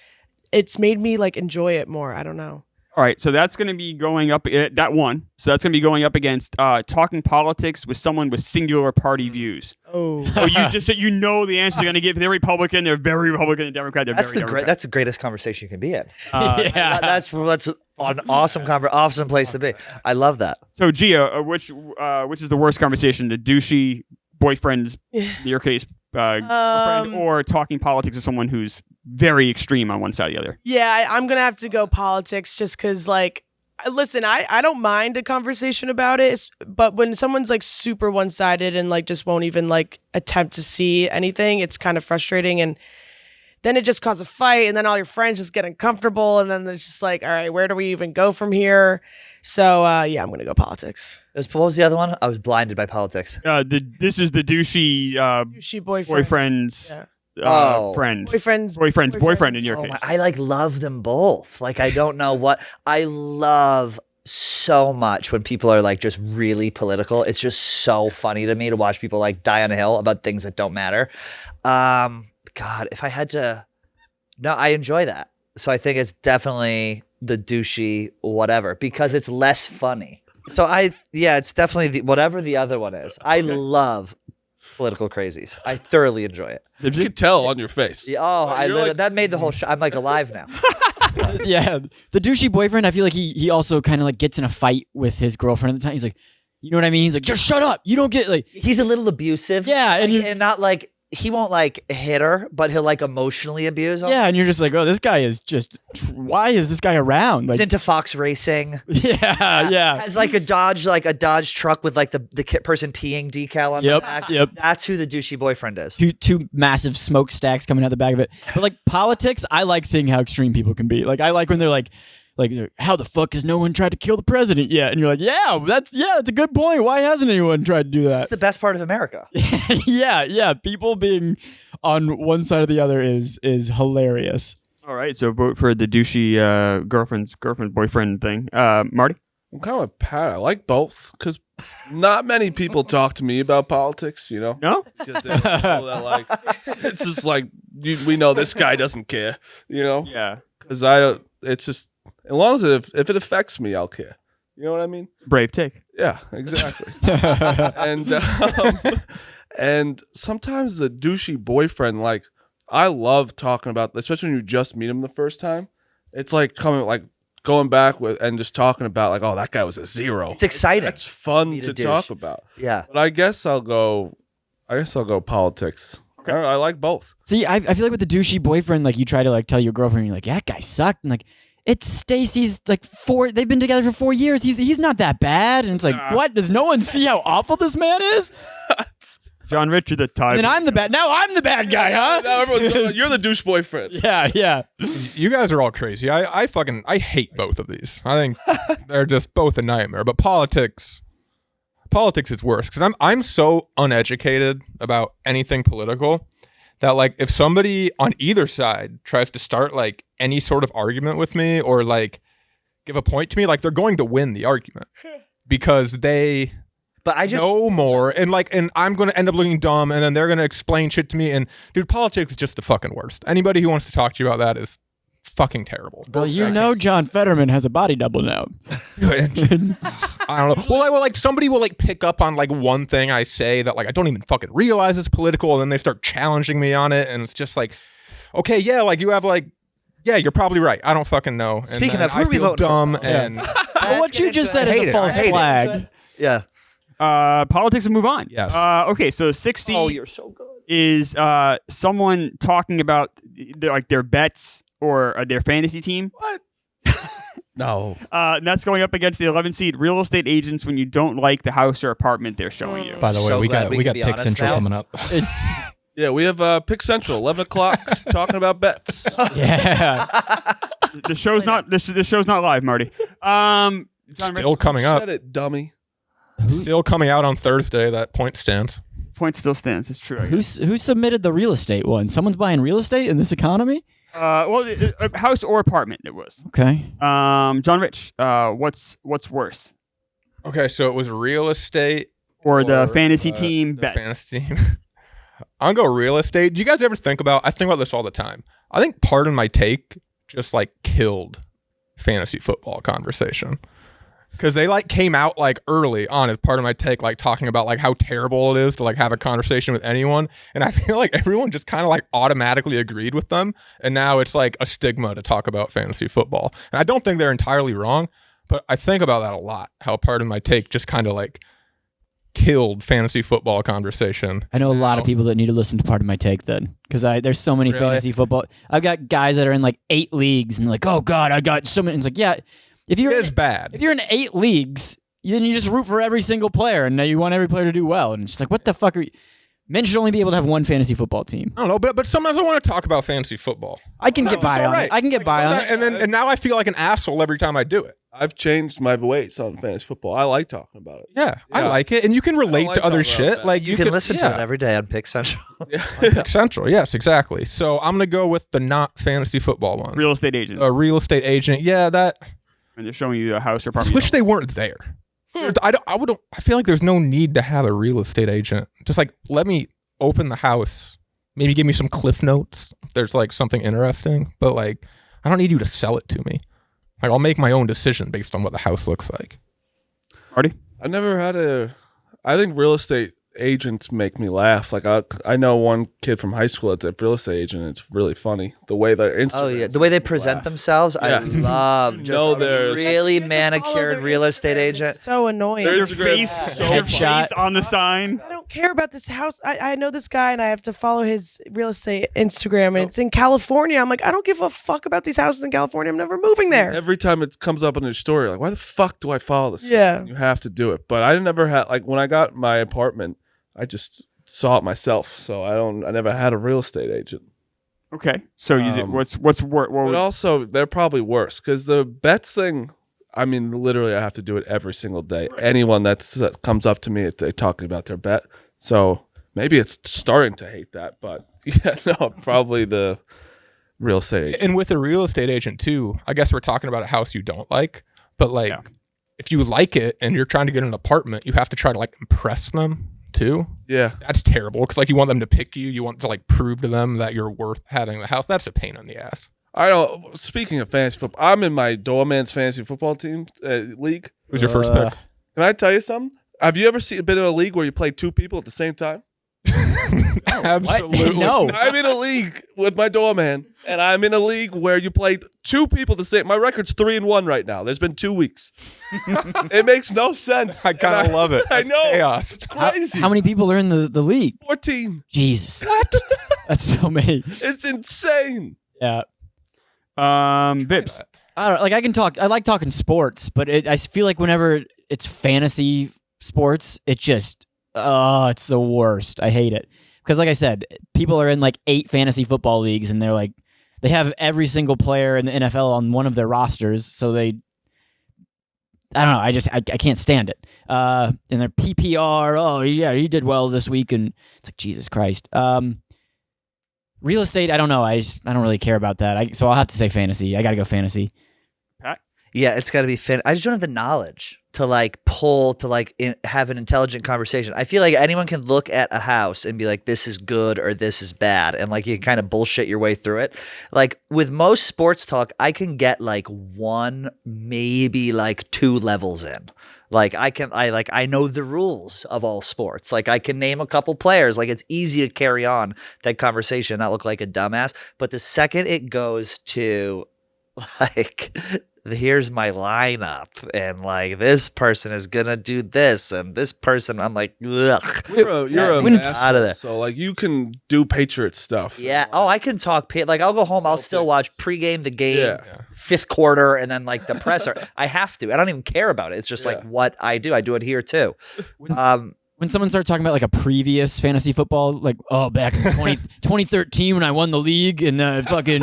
it's made me like enjoy it more. I don't know.
All right, so that's going to be going up that one. So that's going to be going up against talking politics with someone with singular party views.
Oh,
So you just you know the answer they're going to give. They're Republican. They're very Republican and Democrat. They're very Democrat.
That's the greatest conversation you can be in.
Yeah.
That's an awesome place to be. I love that.
So Gia, which is the worst conversation? The douchey boyfriend's, in your case, girlfriend, or talking politics with someone who's very extreme on one side or the other?
yeah, I'm gonna have to go politics just because like. Listen, I don't mind a conversation about it, but when someone's like super one-sided and like just won't even like attempt to see anything, it's kind of frustrating, and then it just causes a fight, and then all your friends just get uncomfortable, and then it's just like, all right, where do we even go from here? So yeah, I'm gonna go politics.
What was the other one? I was blinded by politics.
This is the douchey
Douchey boyfriend.
boyfriend's
Yeah.
friend.
Boyfriend's
Boyfriend in your
Oh
case.
my, I like love them both. Like I don't know what I love so much when people are like just really political. It's just so funny to me to watch people like die on a hill about things that don't matter. God, if I had to, no, I enjoy that. So I think it's definitely the douchey whatever because it's less funny. So it's definitely whatever the other one is. I love political crazies. I thoroughly enjoy it.
You can tell on your face.
Yeah, that made the whole show. I'm like alive now.
Yeah, the douchey boyfriend. I feel like he also kind of like gets in a fight with his girlfriend at the time. He's like, you know what I mean? He's like, just shut up. You don't get like.
He's a little abusive.
Yeah,
and not like he won't like hit her, but he'll like emotionally abuse her.
Yeah, and you're just like, oh, this guy is just. Why is this guy around?
He's
Like,
into Fox racing.
yeah.
Has like a Dodge truck with like the person peeing decal on the back.
Yep.
That's who the douchey boyfriend is.
Two massive smokestacks coming out the back of it. But like politics, I like seeing how extreme people can be. Like I like when they're like, how the fuck has no one tried to kill the president yet? And you're like, that's a good point. Why hasn't anyone tried to do that?
That's the best part of America.
yeah. People being on one side or the other is hilarious.
All right, so vote for the douchey girlfriend boyfriend thing. Marty?
I'm kind of with Pat. I like both because not many people talk to me about politics, you know?
No?
Because they don't know that, like, it's just like, we know this guy doesn't care, you know?
Yeah.
Because it's just, as long as if it affects me, I'll care. You know what I mean?
Brave take.
Yeah, exactly. And sometimes the douchey boyfriend, like, I love talking about, especially when you just meet him the first time. It's like going back with and just talking about like, oh, that guy was a zero.
It's exciting.
That's fun
Meet a
to talk
douche.
about.
Yeah.
But I guess I'll go politics.
Okay.
I like both.
See, I feel like with the douchey boyfriend, like you try to like tell your girlfriend, you're like, that guy sucked. And like, it's Stacy's like they've been together for 4 years. He's not that bad. And it's like, what? Does no one see how awful this man is?
John Richard, the tie.
Then I'm the bad. Now I'm the bad guy, huh?
Now everyone's you're the douche boyfriend.
Yeah.
You guys are all crazy. I hate both of these. I think they're just both a nightmare. But politics is worse because I'm so uneducated about anything political that like if somebody on either side tries to start like any sort of argument with me or like give a point to me, like they're going to win the argument because they know more and I'm going to end up looking dumb and then they're going to explain shit to me. And dude, politics is just the fucking worst. Anybody who wants to talk to you about that is fucking terrible.
Well, you know John Fetterman has a body double now.
I don't know. Well, like somebody will like pick up on like one thing I say that like I don't even fucking realize it's political, and then they start challenging me on it, and it's just like, okay, yeah, like you have like, yeah, you're probably right. I don't fucking know. And
Speaking of, who
I
are we
feel
voting
dumb
for?
and
But what you just said is a false flag.
Yeah.
Politics will move on.
Yes.
Okay, so 60
you're so good.
is someone talking about their bets or their fantasy team.
What? No.
And that's going up against the 11 seed real estate agents when you don't like the house or apartment they're showing you.
By the way,
So
we
glad
got
we
we
can
got
be
Pick
honest
Central
now.
coming up.
Yeah, we have Pick Central, 11 o'clock, talking about bets.
Yeah.
The show's not the show's not live, Marty. John
still coming up.
Said it, dummy.
Still coming out on Thursday. That point stands.
Point still stands. It's true. I
Who submitted the real estate one? Someone's buying real estate in this economy?
well, a house or apartment it was.
Okay.
John Rich, what's worse?
Okay, so it was real estate
Or the fantasy team
the
bet.
fantasy team. I'm gonna go real estate. Do you guys ever think about? I think about this all the time. I think Pardon My Take just like killed fantasy football conversation because they like came out like early on as Pardon My Take, like talking about like how terrible it is to like have a conversation with anyone, and I feel like everyone just kind of like automatically agreed with them, and now it's like a stigma to talk about fantasy football. And I don't think they're entirely wrong, but I think about that a lot. How Pardon My Take just kind of like killed fantasy football conversation.
I know a lot of people that need to listen to Part of My Take then, because there's so many
Really?
fantasy football. I've got guys that are in like 8 leagues and they're like, oh God, I got so many. It's like, yeah, if you're
It is bad.
if you're in 8 leagues, then you just root for every single player, and now you want every player to do well. And it's just like, what the fuck are you? Men should only be able to have one fantasy football team.
I don't know, but sometimes I want to talk about fantasy football.
I can get by
It's all
on
right.
it. I can get by on it.
And now I feel like an asshole every time I do it.
I've changed my weights on fantasy football. I like talking about it.
Yeah, I
Yeah.
like it, and you can relate
like
to other
talking about
shit.
that.
Like
You can listen to it every day on Pick Central.
Pick Central, yes, exactly. So I'm gonna go with the not fantasy football one.
Real estate agent.
A real estate agent. Yeah, that.
And they're showing you a house or
I
apartment.
wish they weren't there. I feel like there's no need to have a real estate agent. Just like let me open the house. Maybe give me some cliff notes. If there's like something interesting, but like I don't need you to sell it to me. Like I'll make my own decision based on what the house looks like.
Marty?
I never had I think real estate agents make me laugh. Like I know one kid from high school that's a real estate agent. It's really funny the way their Instagram.
Oh yeah, the way they present themselves, I
Yeah.
love. Just
No,
a
there's-
really
Follow
manicured
their
real estate
Instagram.
agent.
It's so annoying.
Their
Your
Instagram
face,
is so
your
Headshot.
face on the sign.
I don't care about this house. I know this guy and I have to follow his real estate Instagram and it's in California. I'm like, I don't give a fuck about these houses in California. I'm never moving there.
Every time it comes up in your story, like, why the fuck do I follow this?
Yeah.
thing? You have to do it. But I never had, like, when I got my apartment, I just saw it myself. So I never had a real estate agent.
Okay. So you did, what's worse?
But also, they're probably worse because the bets thing, I mean, literally, I have to do it every single day. Anyone that comes up to me, they're talking about their bet. So maybe it's starting to hate that. But yeah, no, probably the real estate agent.
And with a real estate agent too, I guess we're talking about a house you don't like, but like if you like it and you're trying to get an apartment, you have to try to like impress them too.
Yeah.
That's terrible because like you want them to pick you. You want to like prove to them that you're worth having the house. That's a pain in the ass.
I don't. Speaking of fantasy football, I'm in my Doorman's fantasy football team league.
Who's your first pick?
Can I tell you something? Have you ever been in a league where you play 2 people at the same time?
Absolutely.
No.
I'm in a league with my doorman, and I'm in a league where you play 2 people the same. My record's 3-1 right now. There's been 2 weeks. It makes no sense.
I kind of love it.
I
That's
know.
chaos.
It's crazy.
How many people are in the league?
14.
Jesus.
What?
That's so many.
It's insane.
Yeah.
Vibbs.
I don't like. I can talk. I like talking sports, but I feel like whenever it's fantasy sports, it just it's the worst. I hate it. Because like I said, people are in like 8 fantasy football leagues and they're like, they have every single player in the NFL on one of their rosters. So I don't know. I can't stand it. And their PPR, oh yeah, he did well this week. And it's like, Jesus Christ. Real estate, I don't know. I don't really care about that. So I'll have to say fantasy. I got to go fantasy.
Pat?
Yeah, it's got to be I just don't have the knowledge to like pull to like have an intelligent conversation. I feel like anyone can look at a house and be like, this is good or this is bad. And like you can kind of bullshit your way through it. Like with most sports talk, I can get like 1, maybe like 2 levels in. Like I know the rules of all sports. Like I can name a couple players. Like it's easy to carry on that conversation, not look like a dumbass. But the second it goes to like, here's my lineup and like this person is gonna do this and this person, I'm like, ugh.
You're a
when it's
master,
out of there.
so like you can do Patriot stuff.
Yeah. Oh, I can talk. Like I'll go home. I'll still watch pregame, the game,
Yeah.
5th quarter, and then like the presser. I have to. I don't even care about it. It's just like
Yeah.
what I do. I do it here too.
When someone starts talking about like a previous fantasy football, like, oh, back in 2013 when I won the league and fucking.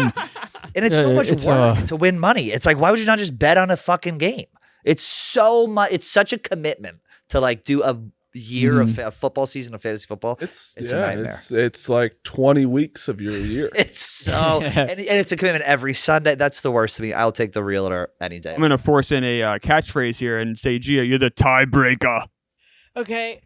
And it's so much
it's,
work to win money. It's like, why would you not just bet on a fucking game? It's so much. It's such a commitment to like do a year of a football season of fantasy football. It's a nightmare.
It's like 20 weeks of your year.
It's so and it's a commitment every Sunday. That's the worst to me. I'll take the realtor any day.
I'm going to force in a catchphrase here and say, Gia, you're the tiebreaker.
Okay.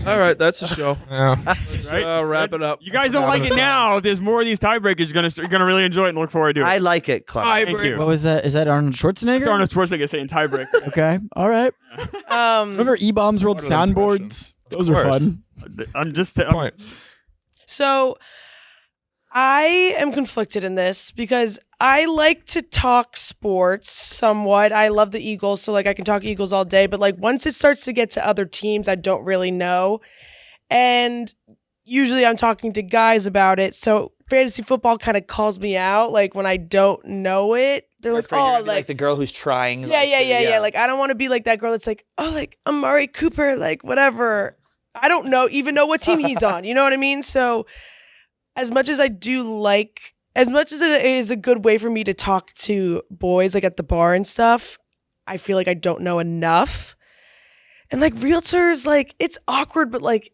All right, that's the show.
Yeah.
Let's
Right?
wrap it up.
You guys don't like it now. If there's more of these tiebreakers, you're gonna really enjoy it and look forward to it.
I like it, Klemmer.
Thank you.
What was that? Is that Arnold Schwarzenegger?
It's Arnold Schwarzenegger saying tiebreaker.
Okay. All right. Remember E-Bombs World
What an impression.
soundboards? Those are
course.
fun.
I'm just.
Point.
So I am conflicted in this because I like to talk sports somewhat. I love the Eagles, so like I can talk Eagles all day, but like once it starts to get to other teams, I don't really know. And usually I'm talking to guys about it. So fantasy football kind of calls me out like when I don't know it. They're like,
Afraid you're
oh,
gonna be like the girl who's trying.
yeah. Like I don't want to be like that girl that's like, oh, like Amari Cooper, like whatever. I don't even know what team he's on. You know what I mean? So as much as it is a good way for me to talk to boys like at the bar and stuff, I feel like I don't know enough. And like realtors, like it's awkward, but like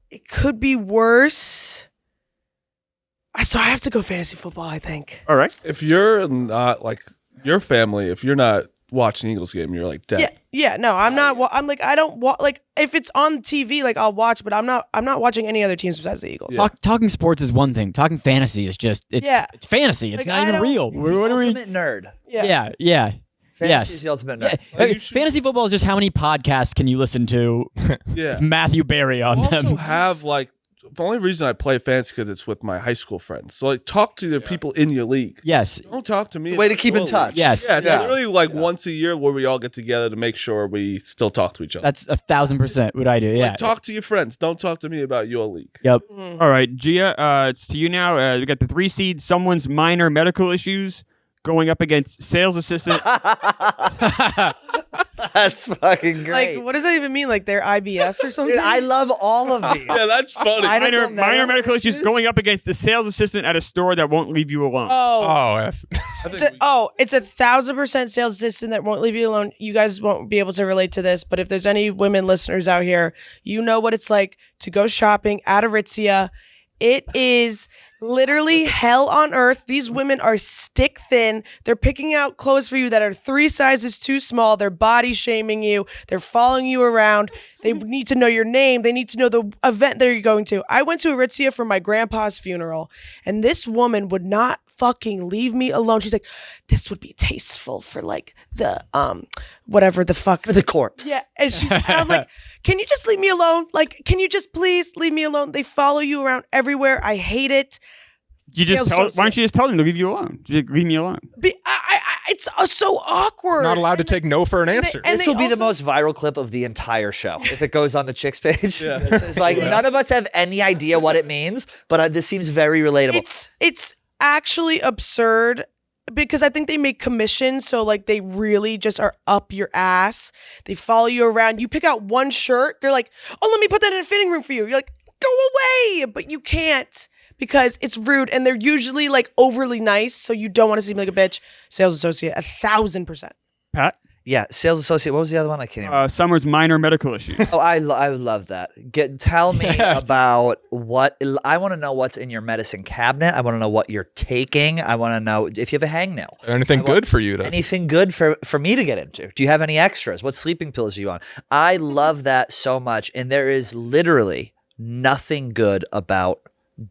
it could be worse. So I have to go fantasy football, I think.
All right.
If you're not like your family, if you're not watching Eagles game, you're like dead.
Yeah. No, I'm not. I'm like I don't like if it's on TV, like I'll watch, but I'm not watching any other teams besides the Eagles.
Yeah.
Talking sports is one thing. Talking fantasy is just it's fantasy. It's
Like,
not
I
even
don't-
real.
He's the
What are we?
ultimate nerd.
Yeah.
Fantasy
Yes.
is the ultimate
Yeah.
nerd.
Well, you should-
Fantasy football is just how many podcasts can you listen to
Yeah.
with Matthew Berry on
I also
them?
have like the only reason I play fantasy because it's with my high school friends. So like talk to the people in your league.
Yes.
Don't talk to me.
It's a way to
about
keep in
your
touch.
league.
Yes.
Yeah, it's
Yeah.
literally like once a year where we all get together to make sure we still talk to each other.
That's 1,000% what I do. Yeah.
Like, talk to your friends. Don't talk to me about your league.
Yep.
Mm.
All right, Gia. It's to you now. We got the 3 seed. Someone's minor medical issues going up against sales assistant.
That's fucking great.
Like, what does that even mean? Like they're IBS or something?
Dude, I love all of these.
Yeah, that's funny.
I don't know
minor medical issues going up against the sales assistant at a store that won't leave you alone.
Oh, yes.
It's 1,000% sales assistant that won't leave you alone. You guys won't be able to relate to this, but if there's any women listeners out here, you know what it's like to go shopping at Aritzia. It is literally hell on earth. These women are stick thin. They're picking out clothes for you that are 3 sizes too small. They're body shaming you. They're following you around. They need to know your name. They need to know the event that you're going to. I went to Aritzia for my grandpa's funeral, and this woman would not fucking leave me alone. She's like, this would be tasteful for like the whatever the fuck
For the corpse.
yeah. And I'm like, can you just leave me alone? Like, can you just please leave me alone? They follow you around everywhere. I hate it.
You just
Sales
why don't you just tell them to leave you alone? Just leave me alone.
It's so awkward.
Not allowed to take no for an
and they-
answer.
and
This
they
will be the
also-
most viral clip of the entire show if it goes on the chicks page.
Yeah.
It's like none of us have any idea what it means, but this seems very relatable.
It's actually absurd. because I think they make commissions, so like they really just are up your ass. They follow you around. You pick out one shirt, they're like, "Oh, let me put that in a fitting room for you." You're like, "Go away," but you can't because it's rude, and they're usually like overly nice, so you don't want to seem like a bitch. Sales associate, 1,000%.
Pat?
Yeah, sales associate. What was the other one? I can't even.
Summer's minor medical issues.
Oh, I love that. Tell me about what I want to know. What's in your medicine cabinet? I want to know what you're taking. I want to know if you have a hangnail.
Anything good for you to?
Anything good for me to get into? Do you have any extras? What sleeping pills are you on? I love that so much, and there is literally nothing good about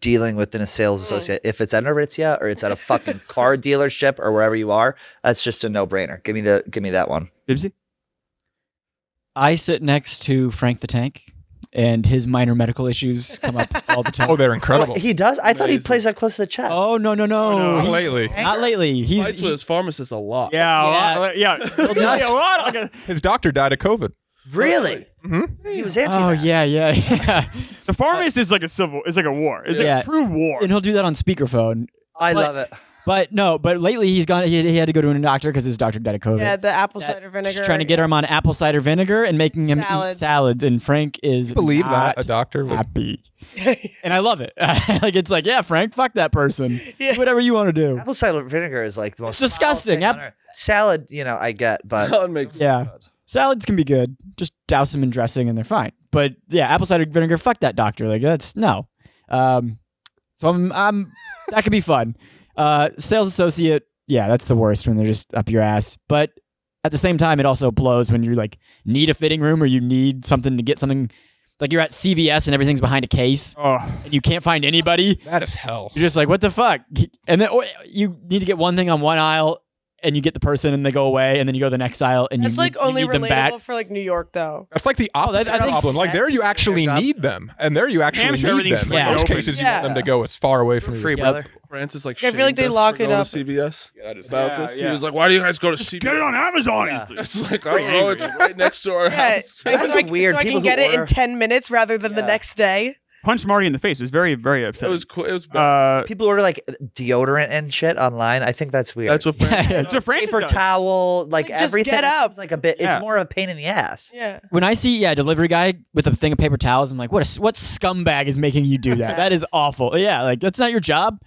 dealing with a sales associate. If it's at Aritzia or it's at a fucking car dealership or wherever you are, that's just a no-brainer. Give me that one.
Bibbsy?
I sit next to Frank the Tank, and his minor medical issues come up all the time.
Oh, they're incredible.
He does? I thought he plays that close to the chest.
Oh, no.
Not lately.
Not lately.
Fights with his pharmacist a lot.
Yeah. He'll do a lot.
His doctor died of COVID.
Really?
Mm-hmm.
He was anti.
Oh, yeah.
The pharmacist is like a war. It's like a true war.
And he'll do that on speakerphone.
I love it.
But lately he had to go to a doctor because his doctor died of COVID.
Yeah, the apple cider vinegar.
Just trying to get him on apple cider vinegar and making him eat salads. And Frank is
Believe
not
that a doctor would.
happy. And I love it. Like it's like, yeah, Frank, fuck that person. Do whatever you want to do.
Apple cider vinegar is like the most
It's disgusting.
foul thing on earth. Salad, I get, but
Salad makes
Yeah. Salads can be good. Just douse them in dressing and they're fine. But yeah, apple cider vinegar, fuck that doctor. Like that's no. So I'm that could be fun. Sales associate, yeah, that's the worst when they're just up your ass. But at the same time, it also blows when you like need a fitting room or you need something to get something. Like you're at CVS and everything's behind a case and you can't find anybody.
That is hell.
You're just like, what the fuck? And then you need to get one thing on one aisle and you get the person and they go away and then you go to the next aisle and
It's like
you
only
need them back.
relatable for like New York though.
That's like the opposite
I think
problem. Like there you actually need them. And there you actually
Hampshire,
need
everything's
them.
free
In most
open.
cases, you want them to go as far away from
free,
you.
brother.
Francis like
I feel like they lock it up.
To CVS about this.
yeah.
He was like, "Why do you guys go to CVS?"
Get it on Amazon.
It's like, I don't know. It's right next to our house.
That's
so
weird.
So I
People
can get
who
it in
order-
10 minutes rather than the next day.
Punched Marty in the face. It was very, very
It
upsetting.
was cool. It was bad.
People order like deodorant and shit online. I think that's weird.
That's what Francis
That's what Francis
paper
does.
towel, like
Just
everything.
get
it
up.
seems like a bit. It's
Yeah.
more of a pain in the ass.
Yeah.
When I see a delivery guy with a thing of paper towels, I'm like, what scumbag is making you do that? That is awful. Yeah, like that's not your job.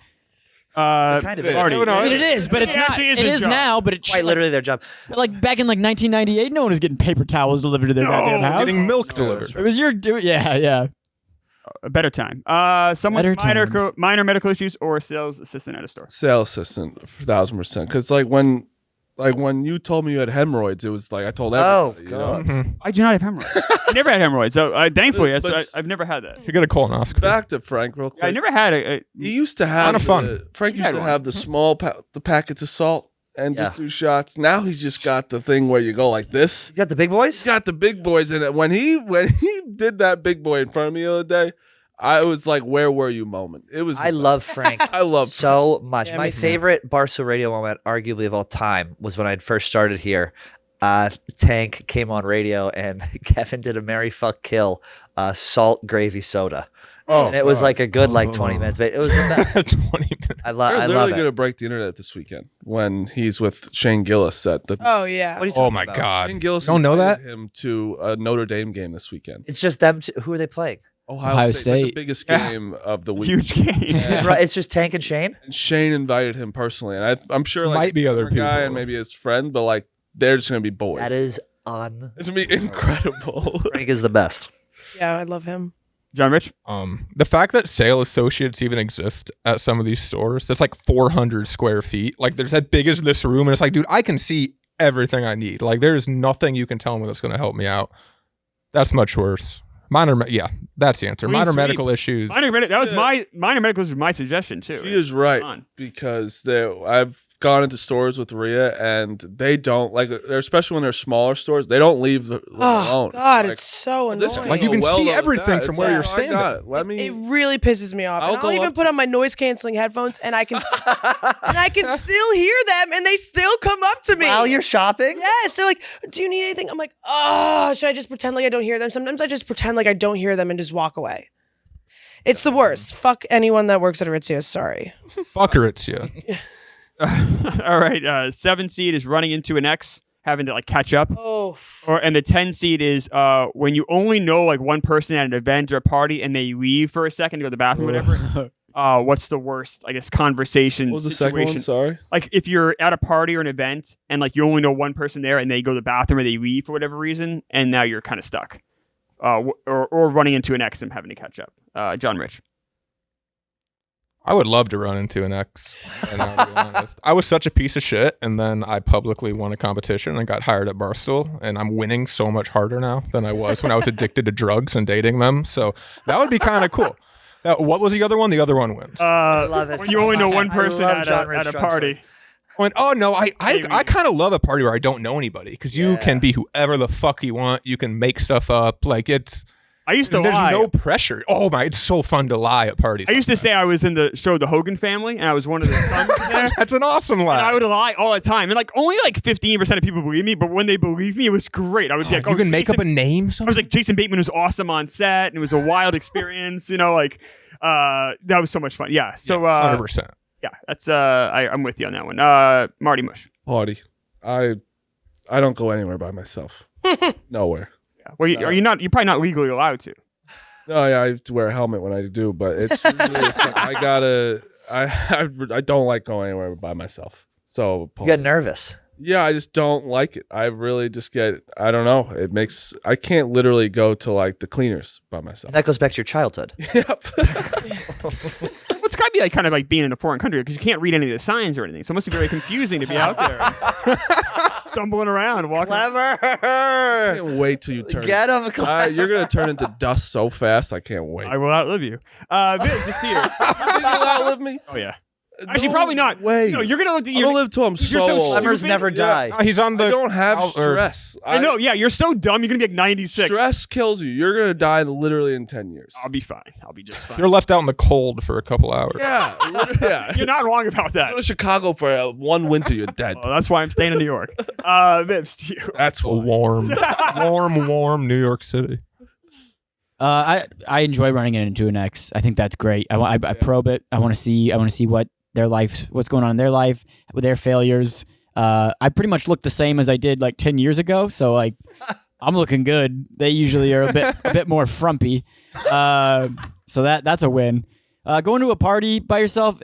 Kind of is.
Marty.
I mean, it is, but it's
It
not.
actually is
It
his
is
job.
now, but it's
Quite literally their job.
like back in like 1998, no one was getting paper towels delivered to their goddamn house.
Getting milk delivered.
It was yeah.
A better time. Someone
Better times.
minor medical issues or a sales assistant at a store.
sales assistant 1,000%. Because like when you told me you had hemorrhoids, it was like I told everybody. You know?
Mhm.
I do not have hemorrhoids. I never had hemorrhoids. So thankfully,
But-
I've never had that.
You get a colonoscopy.
Back to Frank real quick.
I never had a
He used to have
Kinda fun.
Frank
You
used
had
to
one.
have the small the packets of salt and
Yeah.
just do shots. Now he's just got the thing where you go like this.
You got the big boys?
He's got the big boys in it. When he did that big boy in front of me the other day, I was like, "Where were you?" moment. It was.
I love Frank.
I love
so much.
Yeah,
My
me too.
favorite Barstool radio moment, arguably of all time, was when I'd first started here. Tank came on radio and Kevin did a Mary Fuck Kill salt gravy soda.
Oh,
And it was
God.
like a good 20 minutes, but it was the best.
20 minutes.
I
They're
love
literally
it.
gonna break the internet this weekend when he's with Shane Gillis at the.
Oh yeah.
What are you
Oh
talking
my
about?
God.
Shane Gillis
You don't know that?
invited him to a Notre Dame game this weekend.
It's just them. Who are they playing?
Ohio State's like the
State.
biggest
Yeah.
game of the week.
huge game.
Right, it's just Tank and Shane.
And Shane invited him personally, and I'm sure like
Might be
a
other
camera guy
people.
and maybe his friend, but like they're just gonna be boys.
That is on.
It's gonna be incredible.
Frank is the best.
Yeah, I love him.
John Rich.
The fact that sales associates even exist at some of these stores, that's like 400 square feet. Like there's as big as this room, and it's like, dude, I can see everything I need. Like there's nothing you can tell me that's going to help me out. That's much worse. That's the answer.
What do you
Minor
sleep?
minor issues.
That was minor medicals was my suggestion too.
She is right
Come on.
because I've gone into stores with Rhea and they don't like, they're especially when they're smaller stores. They don't leave them
Oh
alone.
God,
Like,
it's so
this
annoying.
Like, you can
well
see
knows
everything
that.
from
It's
where
like,
you're
"Oh, I
standing."
got it. Let me.
It really pisses me off.
I'll
And
go
I'll even
up
put
to-
on my noise canceling headphones and I can still hear them and they still come up to me.
While you're shopping?
Yes, they're like, "Do you need anything?" I'm like, "Oh, should I just pretend like I don't hear them?" Sometimes I just pretend like I don't hear them and just walk away. It's the worst. Fuck anyone that works at Aritzia. Sorry.
Fucker, it's you.
All right. 7 seed is running into an ex, having to like catch up.
Oh.
And the 10 seed is when you only know like one person at an event or party and they leave for a second to go to the bathroom, whatever. What's the worst, I guess, conversation?
What was the
situation?
second one? Sorry.
Like if you're at a party or an event and like you only know one person there and they go to the bathroom or they leave for whatever reason, and now you're kind of stuck. Or running into an ex and having to catch up. John Rich.
I would love to run into an ex. And I'll be honest. I was such a piece of shit, and then I publicly won a competition and got hired at Barstool, and I'm winning so much harder now than I was when I was addicted to drugs and dating them. So that would be kind of cool. What was the other one? The other one wins.
I love it.
When you only know one person at a party.
I kind of love a party where I don't know anybody, because you can be whoever the fuck you want. You can make stuff up. Like
I used to
There's
lie.
no pressure. Oh my, it's so fun to lie at parties.
I used to say I was in the show The Hogan Family, and I was one of the sons there.
That's an awesome lie.
And I would lie all the time. And like only like 15% of people believe me, but when they believe me, it was great. I would be like,
you can make up a name.
I was like, Jason Bateman was awesome on set, and it was a wild experience. Like that was so much fun. Yeah. So
100%.
Yeah, that's I'm with you on that one. Marty Mush.
Party. I don't go anywhere by myself. Nowhere.
Yeah. Well, are you not? You're probably not legally allowed to.
No, yeah, I have to wear a helmet when I do, but it's usually I don't like going anywhere by myself. So
You get nervous.
yeah, I just don't like it. I really just I don't know. I can't literally go to like the cleaners by myself.
And that goes back to your childhood.
Yep.
It's got to be like kind of like being in a foreign country because you can't read any of the signs or anything. So it must be very confusing to be out there, stumbling around, walking.
Clever.
I can't wait till you turn.
Get him, Clever.
You're gonna turn into dust so fast. I can't wait.
I will outlive you. Vibbs, just here.
You will outlive me?
Oh yeah. Actually, probably not.
Wait.
No, you're gonna.
I don't live till I'm so old.
Clemmers never die.
He's on the.
I don't have stress.
I know. Yeah, you're so dumb. You're gonna be like 96.
Stress kills you. You're gonna die literally in 10 years.
I'll be fine. I'll be just fine.
You're left out in the cold for a couple hours.
Yeah, yeah.
You're not wrong about that.
Go to Chicago for one winter, you're dead.
Well, that's why I'm staying in New York. Vibbs, to you.
That's why.
warm New York City.
I enjoy running it into an ex. I think that's great. I probe it. I want to see what's going on in their life with their failures. I pretty much look the same as I did like 10 years ago. So like I'm looking good. They usually are a bit more frumpy. So that's a win. Going to a party by yourself,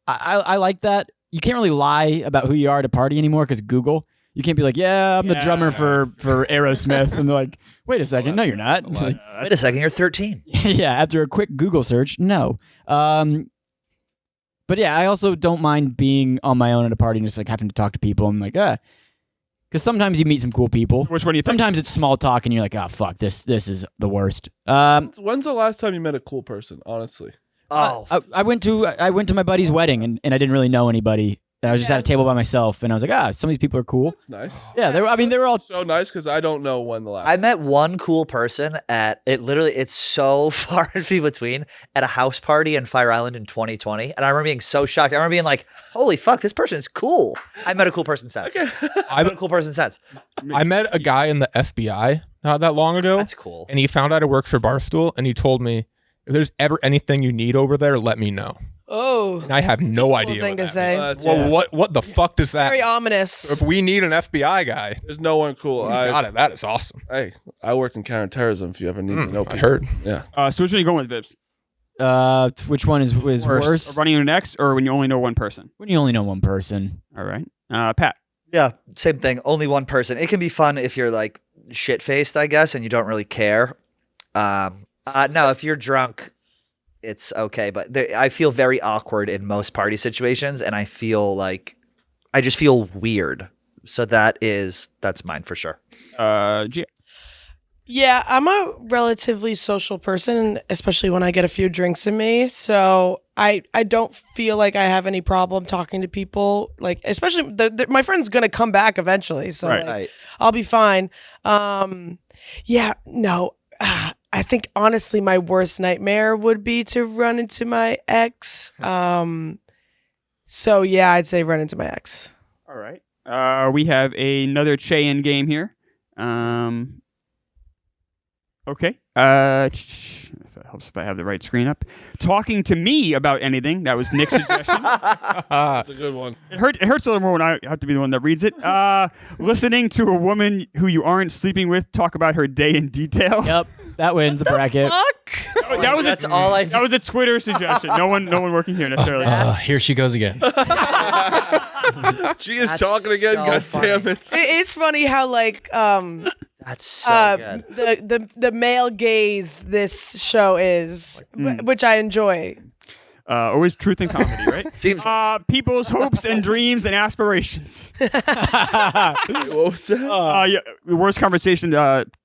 I like that. You can't really lie about who you are at a party anymore because Google. You can't be like, yeah, I'm the drummer for Aerosmith. And they're like, wait a second. No, you're not. Like,
Wait a second, you're 13.
yeah, after a quick Google search, no. But yeah, I also don't mind being on my own at a party and just like having to talk to people. I'm like, because sometimes you meet some cool people.
Which one do you think?
Sometimes it's small talk and you're like, oh, fuck, this is the worst.
When's the last time you met a cool person, honestly?
Oh.
I went to my buddy's wedding and I didn't really know anybody. And I was just at a table by myself, and I was like, some of these people are cool.
That's nice.
Yeah, they were all
so nice because I don't know when the last.
I met one cool person at it. Literally, it's so far in between at a house party in Fire Island in 2020, and I remember being so shocked. I remember being like, "Holy fuck, this person is cool." I met a cool person since. I met a cool person since.
I met a guy in the FBI not that long ago.
That's cool.
And he found out I worked for Barstool, and he told me, if there's ever anything you need over there, let me know.
Oh,
and I have no idea.
Thing
what
to say.
Well, what the fuck does that?
Very ominous.
If we need an FBI guy,
there's no one cool.
Got it. That is awesome.
Hey, I worked in counterterrorism. If you ever need to know, people.
I heard.
Yeah.
So which one are you going with, Vibbs?
Which one is worse?
Running into an ex, or when you only know one person?
When you only know one person.
All right. Pat.
Yeah, same thing. Only one person. It can be fun if you're like shit faced, I guess, and you don't really care. No, if you're drunk, it's okay. But I feel very awkward in most party situations, and I just feel weird. So that's mine for sure.
Gia.
Yeah, I'm a relatively social person, especially when I get a few drinks in me. So I don't feel like I have any problem talking to people. Like, especially my friend's gonna come back eventually, so
Right.
I'll be fine. Yeah, no. I think honestly, my worst nightmare would be to run into my ex. So yeah, I'd say run into my ex.
All right. We have another Che-in game here. Okay. If it helps if I have the right screen up. Talking to me about anything. That was Nick's suggestion.
That's a good one.
It hurts a little more when I have to be the one that reads it. Listening to a woman who you aren't sleeping with talk about her day in detail.
Yep, that wins the bracket.
That's all I.
That was a Twitter suggestion. No one working here necessarily.
Here she goes again.
She is
That's
talking again.
so
God
funny.
damn it.
It is funny how like
That's so good.
the male gaze this show is, which I enjoy.
Always truth and comedy, right?
Seems
People's hopes and dreams and aspirations.
What was that?
Yeah, the worst conversation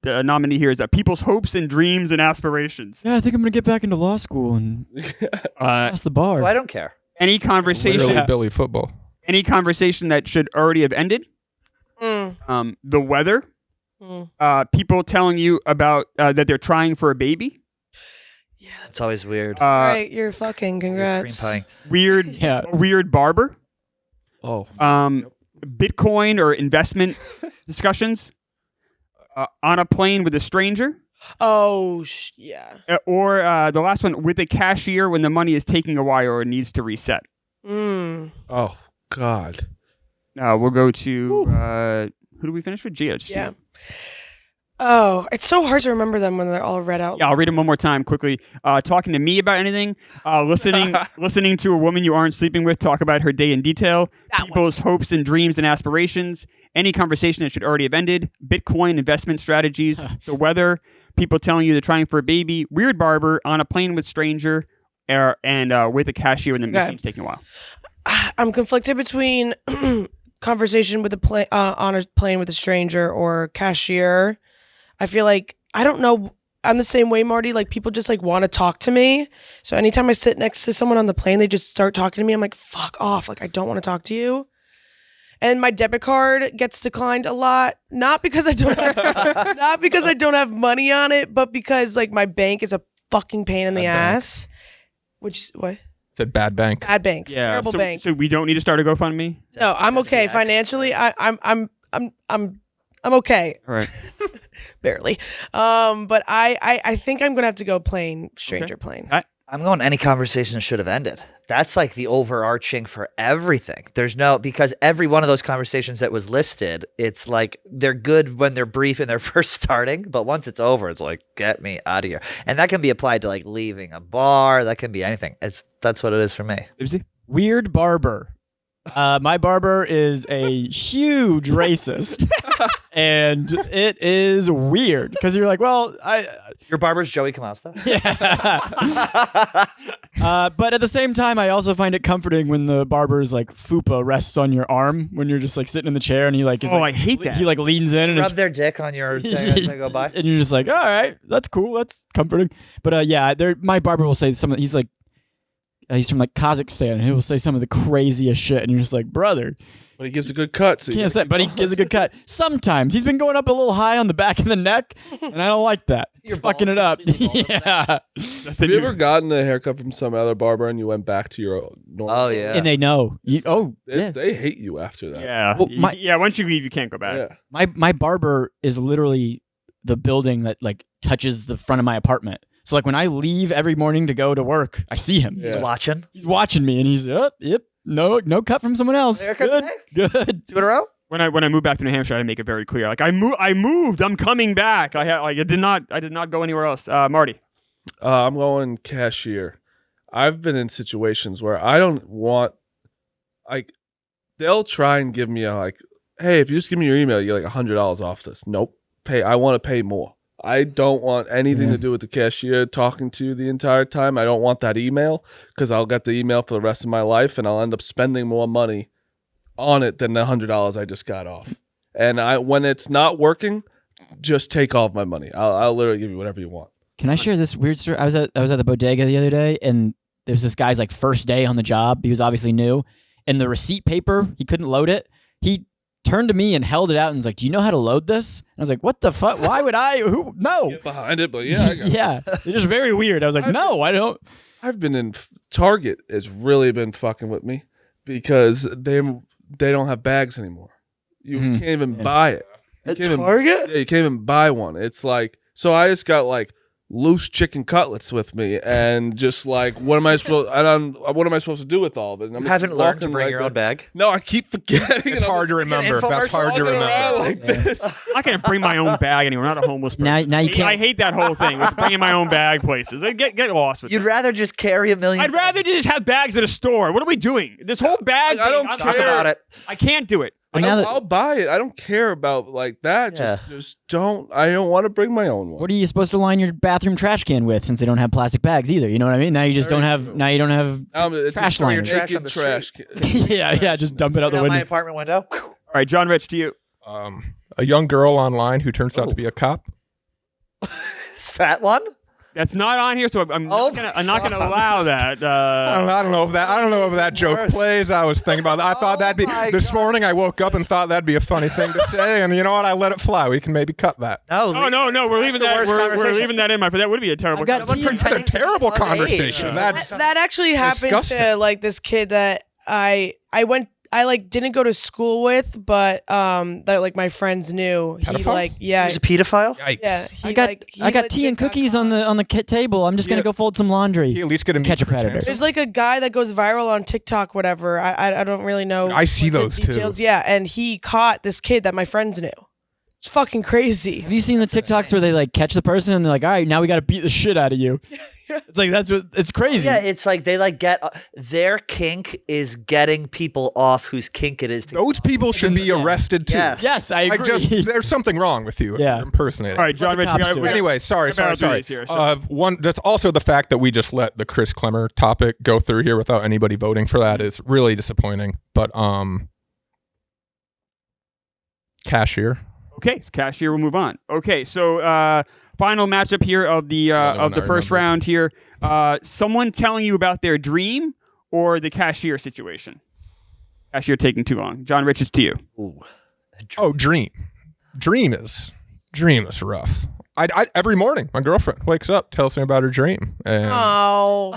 nominee here is that people's hopes and dreams and aspirations.
Yeah, I think I'm gonna get back into law school and pass the bar.
well, I don't care.
Any conversation,
Literally Billy football.
any conversation that should already have ended. The weather. People telling you about that they're trying for a baby.
Yeah, that's always weird.
All right, you're fucking
Cream
congrats.
pie.
Weird,
Yeah.
weird barber.
Oh.
Bitcoin or investment discussions. On a plane with a stranger.
Oh, yeah.
Or the last one, with a cashier when the money is taking a while or needs to reset.
Oh, God.
We'll go to who do we finish with? Gia.
Yeah. Oh, it's so hard to remember them when they're all read out.
Yeah, I'll read them one more time quickly. Talking to me about anything. Listening to a woman you aren't sleeping with talk about her day in detail. People's hopes and dreams and aspirations. Any conversation that should already have ended. Bitcoin investment strategies. The weather. People telling you they're trying for a baby. Weird barber. On a plane with stranger. And with a cashier when the machine's taking a while.
I'm conflicted between conversation with on a plane with a stranger or cashier. I feel like, I don't know, I'm the same way, Marty. Like, people just like want to talk to me. So anytime I sit next to someone on the plane, they just start talking to me. I'm like, fuck off. Like, I don't want to talk to you. And my debit card gets declined a lot, not because I don't have money on it, but because like my bank is a fucking pain in the ass. Which is what?
Said bad bank.
Bad bank.
Yeah.
Terrible bank.
So we don't need to start a GoFundMe?
No, I'm okay financially. I'm okay.
All right.
Barely. But I think I'm gonna have to go stranger plane.
I'm going any conversation should have ended. That's like the overarching for everything. Because every one of those conversations that was listed, it's like they're good when they're brief and they're first starting, but once it's over, it's like, get me out of here. And that can be applied to like leaving a bar. That can be anything. That's what it is for me.
Weird barber. My barber is a huge racist, and it is weird because you're like, well,
Your barber's Joey Kamasta?
Yeah. But at the same time, I also find it comforting when the barber's like fupa rests on your arm when you're just like sitting in the chair and he like is
I hate that.
He like leans in and
Rub their dick on your thing as they go by.
and you're just like, all right, that's cool, that's comforting. But yeah, my barber will say he's like. He's from like Kazakhstan, and he will say some of the craziest shit, and you're just like, brother.
But he gives a good cut. So
Can't say, but he gives a good cut. Sometimes he's been going up a little high on the back of the neck, and I don't like that. It's fucking it up. Yeah.
Have you ever gotten a haircut from some other barber and you went back to your normal?
Oh yeah.
And they know.
They hate you after that.
Yeah.
Well,
Once you leave, you can't go back.
Yeah.
My barber is literally the building that like touches the front of my apartment. So like when I leave every morning to go to work, I see him.
He's watching.
He's watching me, and he's yep, no cut from someone else.
Haircut
Good.
2 in a row.
When I moved back to New Hampshire, I had to make it very clear. Like I moved. I'm coming back. I did not go anywhere else. Marty.
I'm going cashier. I've been in situations where I don't want, like, they'll try and give me hey, if you just give me your email, you get like $100 off this. Nope. I want to pay more. I don't want anything to do with the cashier talking to you the entire time. I don't want that email because I'll get the email for the rest of my life and I'll end up spending more money on it than the $100 I just got off. And when it's not working, just take all of my money. I'll literally give you whatever you want.
Can I share this weird story? I was at the bodega the other day, and there was this guy's like first day on the job. He was obviously new, and the receipt paper, he couldn't load it. He turned to me and held it out and was like, "Do you know how to load this?" And I was like, "What the fuck? Why would I? Who? No."
Get behind it, but yeah. I got
Yeah, it's just very weird. I was like, "No, I don't."
I've been in Target. Has really been fucking with me because they don't have bags anymore. You can't even buy it. You can't
Target?
Yeah, you can't even buy one. It's like, so I just got like loose chicken cutlets with me, and just like, what am I supposed to do with all of it? And I'm
You
just
haven't learned to
walking
bring
like
your own bag.
No, I keep forgetting.
It's hard to remember. That's hard to remember.
Like this.
I can't bring my own bag anywhere. I'm not a homeless person.
Now you can't.
I hate that whole thing with bringing my own bag places. Get lost with
You'd
that.
rather just carry a million.
I'd rather just have bags at a store. What are we doing? This whole bag.
I don't
thing,
talk
care.
about it.
I can't do it.
Well, now that-
I'll buy it. I don't care about like that.
Yeah.
Just don't. I don't want to bring my own one.
What are you supposed to line your bathroom trash can with? Since they don't have plastic bags either. You know what I mean? Now you just don't have. Now you don't have.
It's
trash
a
liners.
Trash on the
trash.
yeah. Just dump it out the
Out
window.
my apartment window.
All right, John Rich, to you.
A young girl online who turns out to be a cop.
Is that one?
That's not on here, so I'm
Oh
not gonna allow that.
I don't know if that joke
Worse.
plays. I was thinking about that. I thought that'd be
my
this
God.
morning. I woke up and thought that'd be a funny thing to say, and you know what? I let it fly. We can maybe cut that.
No.
Oh no, we're leaving
the
that.
worst
We're
conversation.
leaving that in, my friend. That would be a terrible.
I've got
conversation.
tea.
That's a terrible
Pretending to be
conversation.
underage.
That's
That actually happened
disgusting.
to like this kid that I like didn't go to school with, but that like my friends knew. He
Pedophile?
like yeah
He's a pedophile.
yikes.
yeah. He,
I got
like, he
I got
legit
tea and
got
cookies
caught.
on the table. I'm just gonna
Yeah.
go fold some laundry.
You at least get a
Catch a predator.
There's like a guy that goes viral on TikTok, whatever. I don't really know.
I see
what the
those too.
details. Yeah, and he caught this kid that my friends knew. It's fucking crazy.
Have you seen the TikToks where they like catch the person and they're like, all right, now we got to beat the shit out of you? It's like it's crazy.
Yeah, it's like they like get their kink is getting people off whose kink it is. To
Those people should be arrested too.
Yes.
Yes, I agree.
There's something wrong with you if
Yeah.
you're impersonating.
All right, John
the
Rich.
cops do it.
Anyway, sorry.
We got our duties here, so-
One that's also the fact that we just let the Chris Klemmer topic go through here without anybody voting for that is really disappointing. But cashier.
Okay, so cashier. We'll move on. Okay, so final matchup here of the first round here. Someone telling you about their dream or the cashier situation. Cashier taking too long. John Rich, it's to you.
Ooh.
Oh, dream. Dream is rough. I every morning my girlfriend wakes up, tells me about her dream, and
Oh,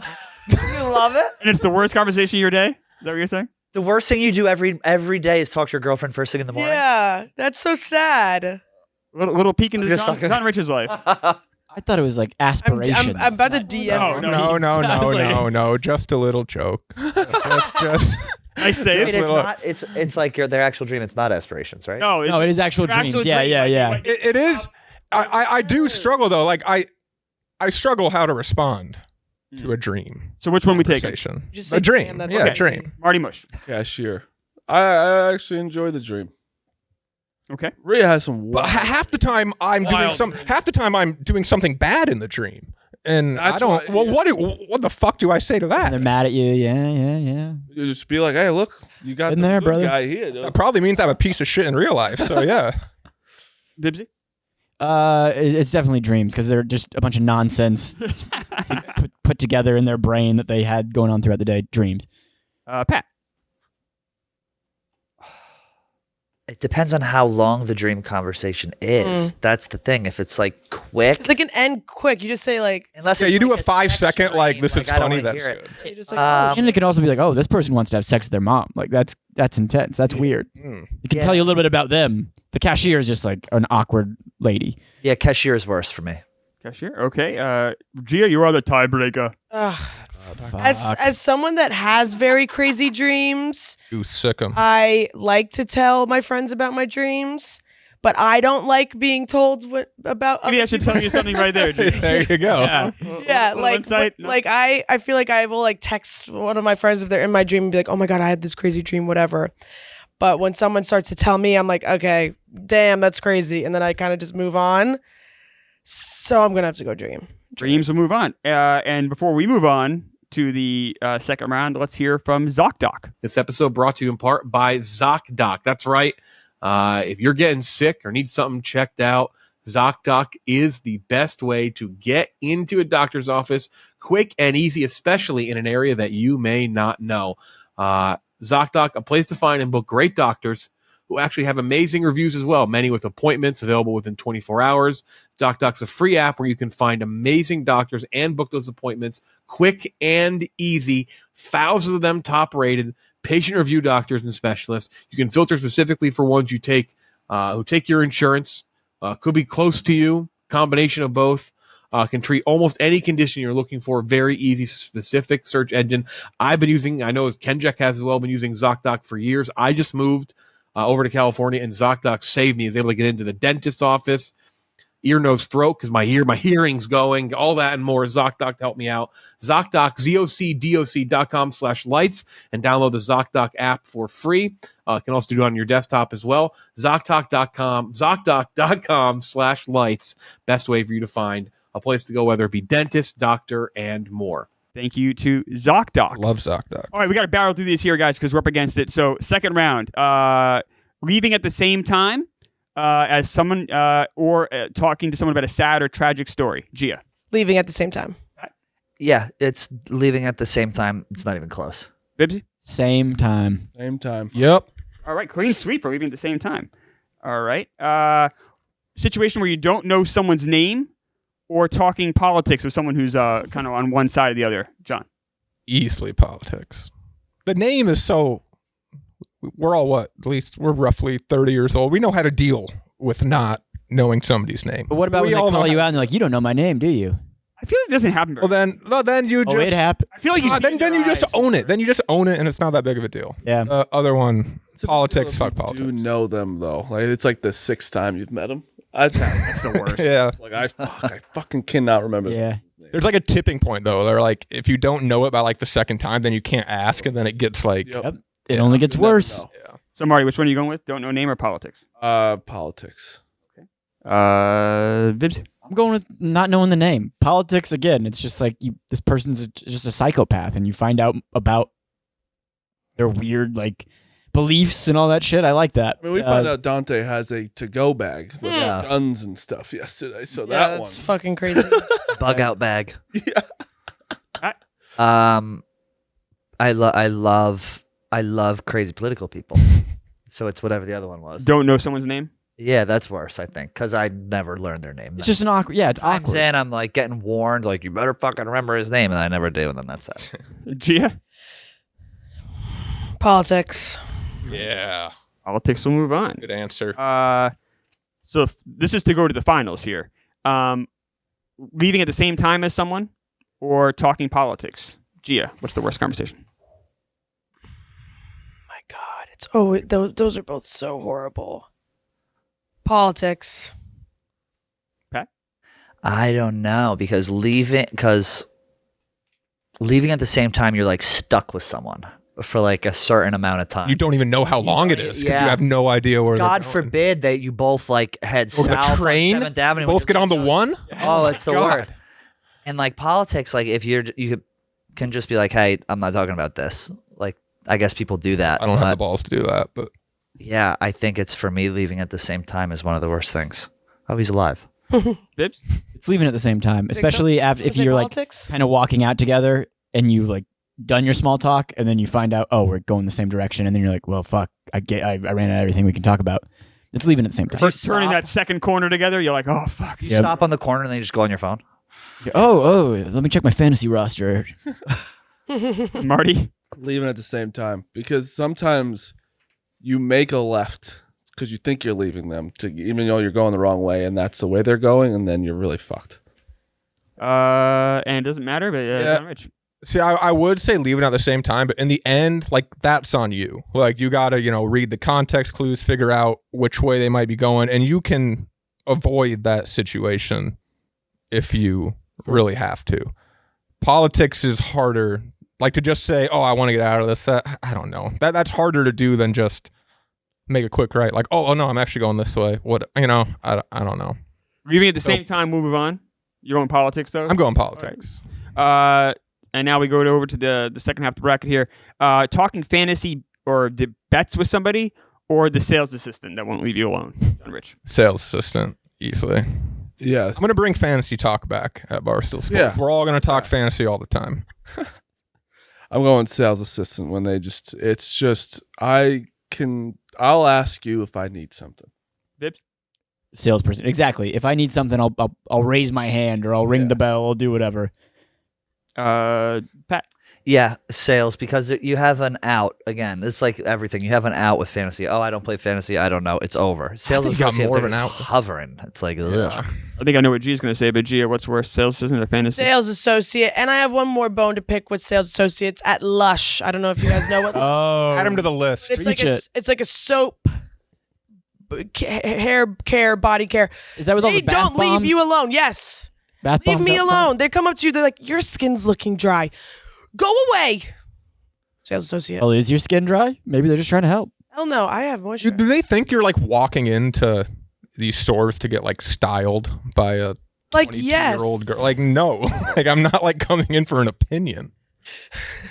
You love it.
And it's the worst conversation of your day? Is that what you're saying?
The worst thing you do every day is talk to your girlfriend first thing in the morning.
yeah, that's so sad.
Little peek into
Just
John,
fucking-
John Rich's life.
I thought it was like aspirations.
I'm about to DM.
No,
No. Just a little joke. just
I say
I mean,
it.
it's not. It's like their actual dream. It's not aspirations, right?
No,
No, it is actual
your
dreams.
actual
Yeah,
dream,
yeah,
like,
yeah.
like-
it is. I do struggle though. Like I struggle how to respond to a dream.
So which one we taking?
Conversation.
Just
A
say,
dream.
"Damn, that's
Yeah,
crazy."
dream.
Marty Mush.
Cashier. I actually enjoy the dream.
Okay.
Rhea has some.
But half the time I'm doing something bad in the dream, and
That's
I don't.
why-
What the fuck do I say to
And they're
that?
mad at you. Yeah.
You just be like, hey, look, you got
Been
the
there,
good
brother.
guy here. Dude.
That probably means I'm a piece of shit in real life. So yeah.
Bibbsy?
It's definitely dreams because they're just a bunch of nonsense put together in their brain that they had going on throughout the day. Dreams.
Pat.
It depends on how long the dream conversation is. That's the thing. If it's like quick,
It's like an end quick. You just say like,
unless
Yeah,
it's
you do
like
a 5-second
sex
like
dream,
this is
I don't
funny.
wanna
That's
hear it.
good.
you just like,
Um,
And it could also be like, oh, this person wants to have sex with their mom. Like that's intense. That's weird.
Mm.
It can
Yeah.
tell you a little bit about them. The cashier is just like an awkward lady.
Yeah, cashier is worse for me.
Cashier. Okay. Gia, you are the tiebreaker.
ugh.
Fuck.
As someone that has very crazy dreams,
You sick 'em.
I like to tell my friends about my dreams, but I don't like being told about.
Maybe I
other
should
people.
tell you something right there, Gia.
There you go.
Yeah.
Yeah,
Little
like
insight? No?
like I feel like I will like text one of my friends if they're in my dream and be like, "Oh my god, I had this crazy dream, whatever." But when someone starts to tell me, I'm like, "Okay, damn, that's crazy," and then I kind of just move on. So I'm gonna have to go dream.
Dreams will move on. And before we move on to the second round, let's hear from ZocDoc.
This episode brought to you in part by ZocDoc. That's right. If you're getting sick or need something checked out, ZocDoc is the best way to get into a doctor's office quick and easy, especially in an area that you may not know. ZocDoc, a place to find and book great doctors who actually have amazing reviews as well, many with appointments available within 24 hours. ZocDoc's a free app where you can find amazing doctors and book those appointments quick and easy. Thousands of them top rated, patient review doctors and specialists. You can filter specifically for ones you take, who take your insurance, could be close to you, combination of both.
Can treat almost any condition you're looking for. Very easy, specific search engine. I've been using, I know as Kenjac has as well, been using ZocDoc for years. I just moved over to California, and ZocDoc saved me. I was able to get into the dentist's office, ear, nose, throat, because my hearing's going, all that and more. ZocDoc helped me out. ZocDoc, ZocDoc.com/lights, and download the ZocDoc app for free. You can also do it on your desktop as well. ZocDoc.com/lights. Best way for you to find a place to go, whether it be dentist, doctor, and more.
Thank you to ZocDoc.
Love ZocDoc.
All right, we got to barrel through these here, guys, because we're up against it. So, second round, leaving at the same time as someone or talking to someone about a sad or tragic story. Gia.
Leaving at the same time.
Yeah, it's leaving at the same time. It's not even close.
Bibbsy?
Same time.
Same time.
Yep.
All right, clean sweep for leaving at the same time. All right. Situation where you don't know someone's name or talking politics with someone who's kind of on one side or the other. John.
Easily politics. The name is so... We're all what? At least we're roughly 30 years old. We know how to deal with not knowing somebody's name.
But what about when they call you out and they're like, you don't know my name, do you?
I feel like it doesn't happen very
Well, then you just...
it happens.
I feel like you
then you just own it. Then you just own it, and it's not that big of a deal.
Yeah.
Other one, politics, fuck
You
politics.
do know them though. Like it's like the 6th time you've met them. That's
the worst.
Yeah.
like I fucking cannot remember.
Yeah.
There's like a tipping point, though. They're like, if you don't know it by like the second time, then you can't ask, and then it gets like...
Yep.
It only gets
You never
worse.
know.
Yeah.
So, Marty, which one are you going with? Don't know name or politics?
Politics.
Vibbs?
I'm going with not knowing the name. Politics, again, it's just like this person's just a psychopath, and you find out about their weird like beliefs and all that shit. I like that.
I mean, we found out Dante has a to-go bag with guns and stuff yesterday. So
Yeah, that's
one.
fucking crazy.
Bug out bag.
Yeah.
I love crazy political people. So it's whatever the other one was.
Don't know someone's name?
Yeah, that's worse, I think, because I never learned their name.
It's just an awkward. Yeah, it's
Times
awkward.
in, I'm like getting warned, like you better fucking remember his name, and I never do, and then that's that.
Gia?
Politics.
Yeah.
Politics will move on.
Good answer.
So this is to go to the finals here. Leaving at the same time as someone or talking politics? Gia, what's the worst conversation?
My God, it's those are both so horrible. Politics.
Pat?
I don't know, because leaving at the same time, you're like stuck with someone for like a certain amount of time.
You don't even know how long it is because you have no idea where.
God
they're going.
forbid that you both like head
Or
south
the train.
on 7th Avenue.
Both get on the one.
Oh, it's the
God.
worst. And like politics, like if you can just be like, hey, I'm not talking about this. Like, I guess people do that.
I don't have the balls to do that, but
yeah, I think it's for me leaving at the same time is one of the worst things. Oh, he's alive.
Bibbs?
It's leaving at the same time, especially after if
Say
you're
politics?
like kind of walking out together and you've like done your small talk, and then you find out, oh, we're going the same direction, and then you're like, well, fuck, I ran out of everything we can talk about. It's leaving at the same time.
First turning that second corner together, you're like, oh, fuck.
You stop on the corner and then you just go on your phone.
Oh, let me check my fantasy roster.
Marty?
Leaving at the same time, because sometimes you make a left because you think you're leaving them, to even though you're going the wrong way, and that's the way they're going, and then you're really fucked.
And it doesn't matter, but
Yeah.
Rich.
see, I would say leave it at the same time, but in the end, like that's on you. Like you gotta, read the context clues, figure out which way they might be going, and you can avoid that situation if you really have to. Politics is harder. Like to just say, "Oh, I want to get out of this." I don't know. That's harder to do than just make a quick right. Like, "Oh no, I'm actually going this way." What I don't know.
Leaving at the same time, we'll move on. You're going politics, though?
I'm going politics.
And now we go over to the second half of the bracket here. Talking fantasy or the bets with somebody or the sales assistant that won't leave you alone. John Rich.
Sales assistant, easily.
Yes.
I'm gonna bring fantasy talk back at Barstool Sports.
Yeah.
We're all gonna talk fantasy all the time.
I'm going sales assistant when I'll ask you if I need something.
Vibbs?
Salesperson, exactly. If I need something, I'll raise my hand or I'll ring the bell. I'll do whatever.
Pat?
Yeah, sales, because you have an out. Again, it's like everything. You have an out with fantasy. Oh, I don't play fantasy. I don't know. It's over. Sales
think you got
associate,
more of
they're
an
just
out.
hovering. It's like, ugh.
I think I know what Gia's going to say, but Gia, what's worse, sales assistant or fantasy?
Sales associate, and I have one more bone to pick with sales associates at Lush. I don't know if you guys know what.
Oh,
Add him to the list.
It's like
preach it.
it's like a soap, hair care, body care.
Is that with all
They
the bath
don't leave
bombs?
you alone. Yes,
Bath
leave
bombs
me
out front?
alone. They come up to you. They're like, your skin's looking dry. Go away. Sales associate.
Well, is your skin dry? Maybe they're just trying to help.
Hell no, I have moisture.
Do they think you're like walking into these stores to get like styled by a
Like
22-year-old
yes.
girl? Like no, like I'm not like coming in for an opinion.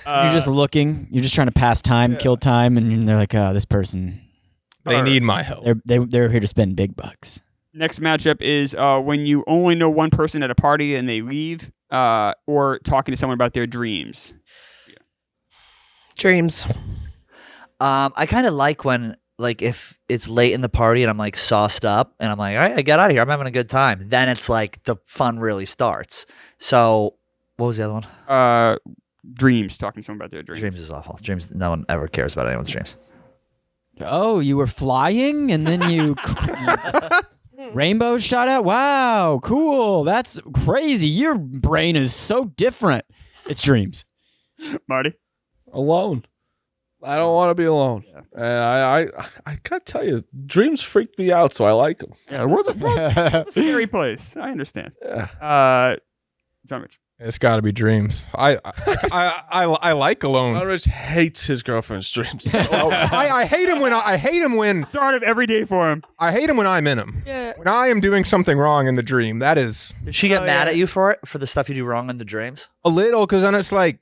You're just looking. You're just trying to pass time, kill time, and they're like, "Oh, this person.
They need my help.
They're here to spend big bucks."
Next matchup is when you only know one person at a party and they leave, or talking to someone about their dreams.
Dreams.
I kind of like when, like, if it's late in the party and I'm like sauced up and I'm like, all right, I get out of here. I'm having a good time. Then it's like the fun really starts. So, what was the other one?
Dreams. Talking to someone about their dreams.
Dreams is awful. Dreams. No one ever cares about anyone's dreams.
Oh, you were flying and then you rainbows shot out. Wow, cool. That's crazy. Your brain is so different. It's dreams.
Marty.
Alone. I don't want to be alone. And I gotta tell you, dreams freak me out, so I like them.
Yeah, the world's a scary place. I understand.
Yeah.
John Rich.
It's got to be dreams. I like alone.
John Rich hates his girlfriend's dreams.
I hate him when I hate him when
Start of every day for him.
I hate him when I'm in him.
Yeah.
When I am doing something wrong in the dream, that is
Did she get
Oh,
mad
yeah.
at you for it? For the stuff you do wrong in the dreams?
a little, because then it's like,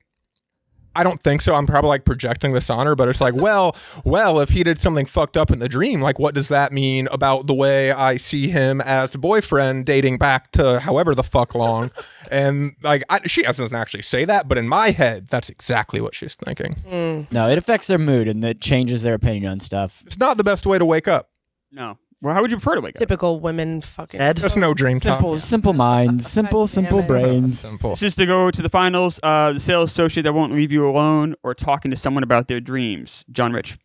I don't think so. I'm probably like projecting this on her, but it's like, well, if he did something fucked up in the dream, like what does that mean about the way I see him as a boyfriend dating back to however the fuck long? And like, she doesn't actually say that, but in my head, that's exactly what she's thinking.
No, it affects their mood and it changes their opinion on stuff.
It's not the best way to wake up.
No. Well, how would you prefer to wake up?
Typical women fucking.
Ed?
Just no dream talk.
Simple minds, simple
damn it.
brains.
Simple.
This is to go to the finals. The sales associate that won't leave you alone, or talking to someone about their dreams. John Rich.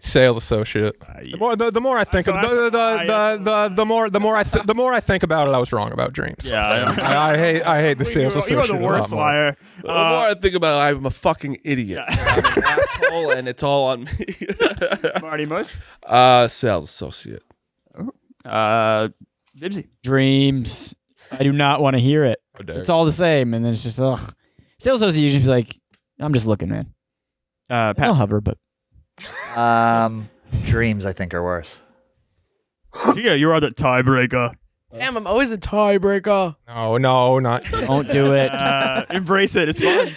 Sales associate. The more I think of the more I think about it, I was wrong about dreams.
Yeah,
I hate the sales
You
associate.
are the
a lot
worst
more.
liar.
The more I think about it, I'm a fucking idiot. I'm an asshole, and it's all on me.
Marty Mush.
Sales associate.
Vibbsy.
Dreams. I do not want to hear it.
How dare
It's all the same, and then it's just ugh. Sales associate usually be like, I'm just looking, man. I'll
Pat.
hover, but
Dreams, I think, are worse.
Yeah, you are the tiebreaker.
Damn, I'm always a tiebreaker.
No, not.
don't do it.
Embrace it. It's fun.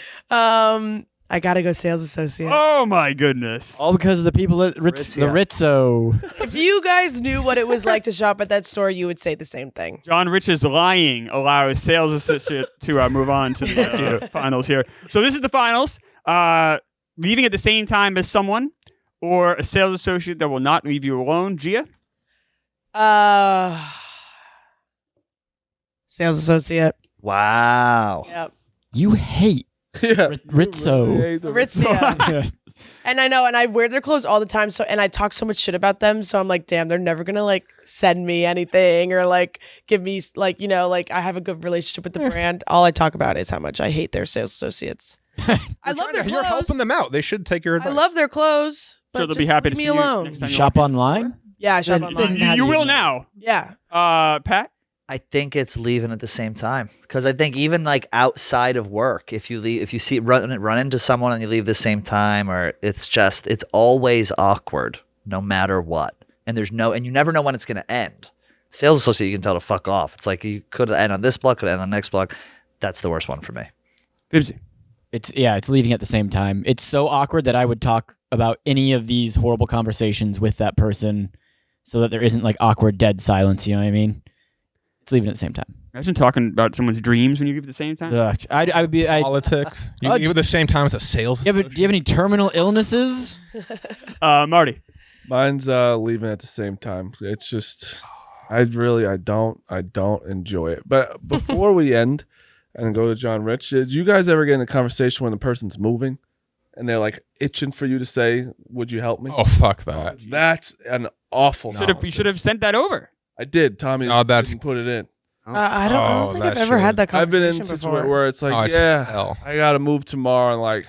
I gotta go sales associate.
Oh my goodness.
All because of the people at the Ritzo.
If you guys knew what it was like to shop at that store, you would say the same thing.
John Rich's lying allows sales associate to move on to the finals here. So this is the finals. Leaving at the same time as someone, or a sales associate that will not leave you alone. Gia?
Sales associate.
Wow.
Yep.
You hate Ritzo.
Aritzia. And I know, and I wear their clothes all the time. So, and I talk so much shit about them. So I'm like, damn, they're never gonna like send me anything or like give me like, you know, like I have a good relationship with the brand. All I talk about is how much I hate their sales associates. I love their clothes.
You're helping them out. They should take your
I
advice.
love their clothes. But
So they'll be
just
happy to
leave me
see you
alone.
next time you
Shop
walk in.
online?
Yeah, I shop
Then-
online.
then-
You will now.
Yeah.
Pat?
I think it's leaving at the same time, because I think even like outside of work, if you leave, if you see run into someone and you leave the same time, or it's always awkward no matter what, and you never know when it's going to end. Sales associate, you can tell to fuck off. It's like you could end on this block, could end on the next block. That's the worst one for me.
Vibbsy.
It's leaving at the same time. It's so awkward that I would talk about any of these horrible conversations with that person so that there isn't like awkward dead silence, you know what I mean? It's leaving at the same time.
Imagine talking about someone's dreams when you leave at the same time.
Ugh, I would be.
Politics. You
Oh,
leave at the same time as a sales.
Do you have any terminal illnesses?
Marty.
Mine's leaving at the same time. It's just I don't enjoy it. But before we end, and go to John Rich. Did you guys ever get in a conversation when the person's moving and they're like itching for you to say, "Would you help me?"
Oh, fuck that.
That's an awful.
You should have sent that over.
I did. Tommy didn't put it in.
I don't think I've ever had that
I've been in
conversation
a situation
before.
where it's like,
hell.
I gotta move tomorrow, and like,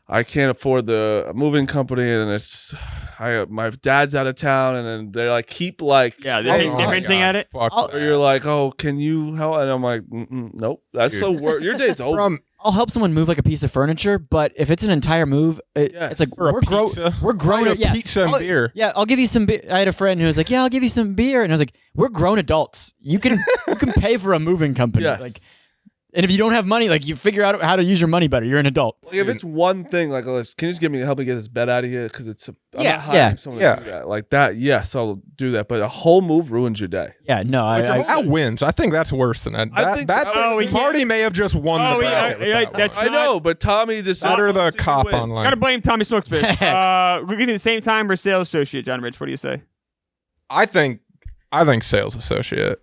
I can't afford the moving company, and it's, my dad's out of town, and then they're like, keep like,
they're hinting at it.
Or you're like, oh, can you help? And I'm like, nope, that's the worst. Your day's over.
I'll help someone move like a piece of furniture, but if it's an entire move, it's like
Or a
we're
pizza.
grown.
Buy a pizza and beer.
Yeah, I'll give you some beer. I had a friend who was like, "Yeah, I'll give you some beer," and I was like, "We're grown adults. You can pay for a moving company."
Yes.
Like, and if you don't have money, like you figure out how to use your money better. You're an adult.
Like if it's one thing, like, oh, can you just help me get this bed out of here? Because it's I'm
Yeah.
not hiring someone to do that. Like that, yes, I'll do that. But a whole move ruins your day.
Yeah, no,
That wins. I think that's worse than that.
I think
Marty may have just won the bracket with that
that's
one.
I know, but Tommy just
Better the cop online.
Gotta blame Tommy Smokesfish. We're getting the same time or sales associate, John Rich. What do you say?
I think sales associate.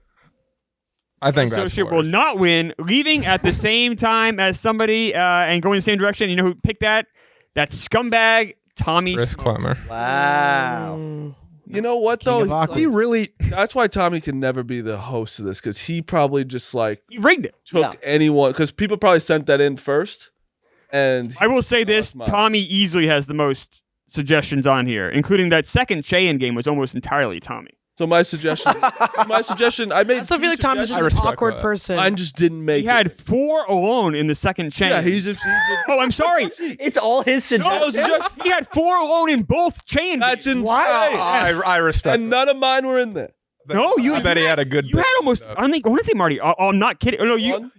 I think that's
Associate
worse.
will not win, leaving at the same time as somebody and going the same direction. You know who picked that? That scumbag, Tommy
Klemmer.
Wow.
You know what though?
He really.
That's why Tommy can never be the host of this, because he probably just like
He rigged it.
took anyone, because people probably sent that in first. And
I will say this:
mine.
Tommy easily has the most suggestions on here, including that second Cheyenne game was almost entirely Tommy.
so my suggestion, I made.
I also feel like Tommy's just an awkward person.
Mine just didn't make.
He had 4 alone in the second chain.
Yeah, he's a
Oh, I'm sorry.
It's all his suggestions.
He had 4 alone in both chains.
That's insane.
I respect.
And none of mine were in there.
No,
I bet he had a good.
You had almost. I want to say Marty. I'm not kidding. Oh, no, you.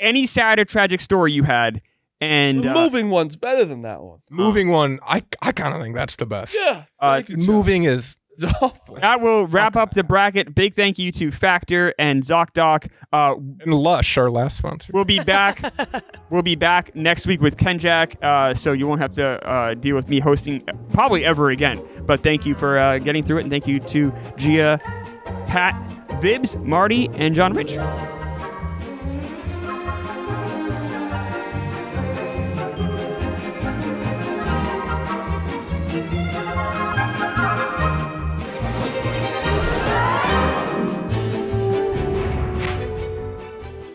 Any sad or tragic story you had, and
The moving one's better than that one.
Moving one, I kind of think that's the best.
Yeah. Thank you, John.
Moving is.
It's awful.
that will wrap up the bracket. Big thank you to Factor and ZocDoc.
And Lush, our last sponsor.
We'll be back. We'll be back next week with Kenjac, so you won't have to deal with me hosting probably ever again. But thank you for getting through it, and thank you to Gia, Pat, Vibbs, Marty, and John Rich.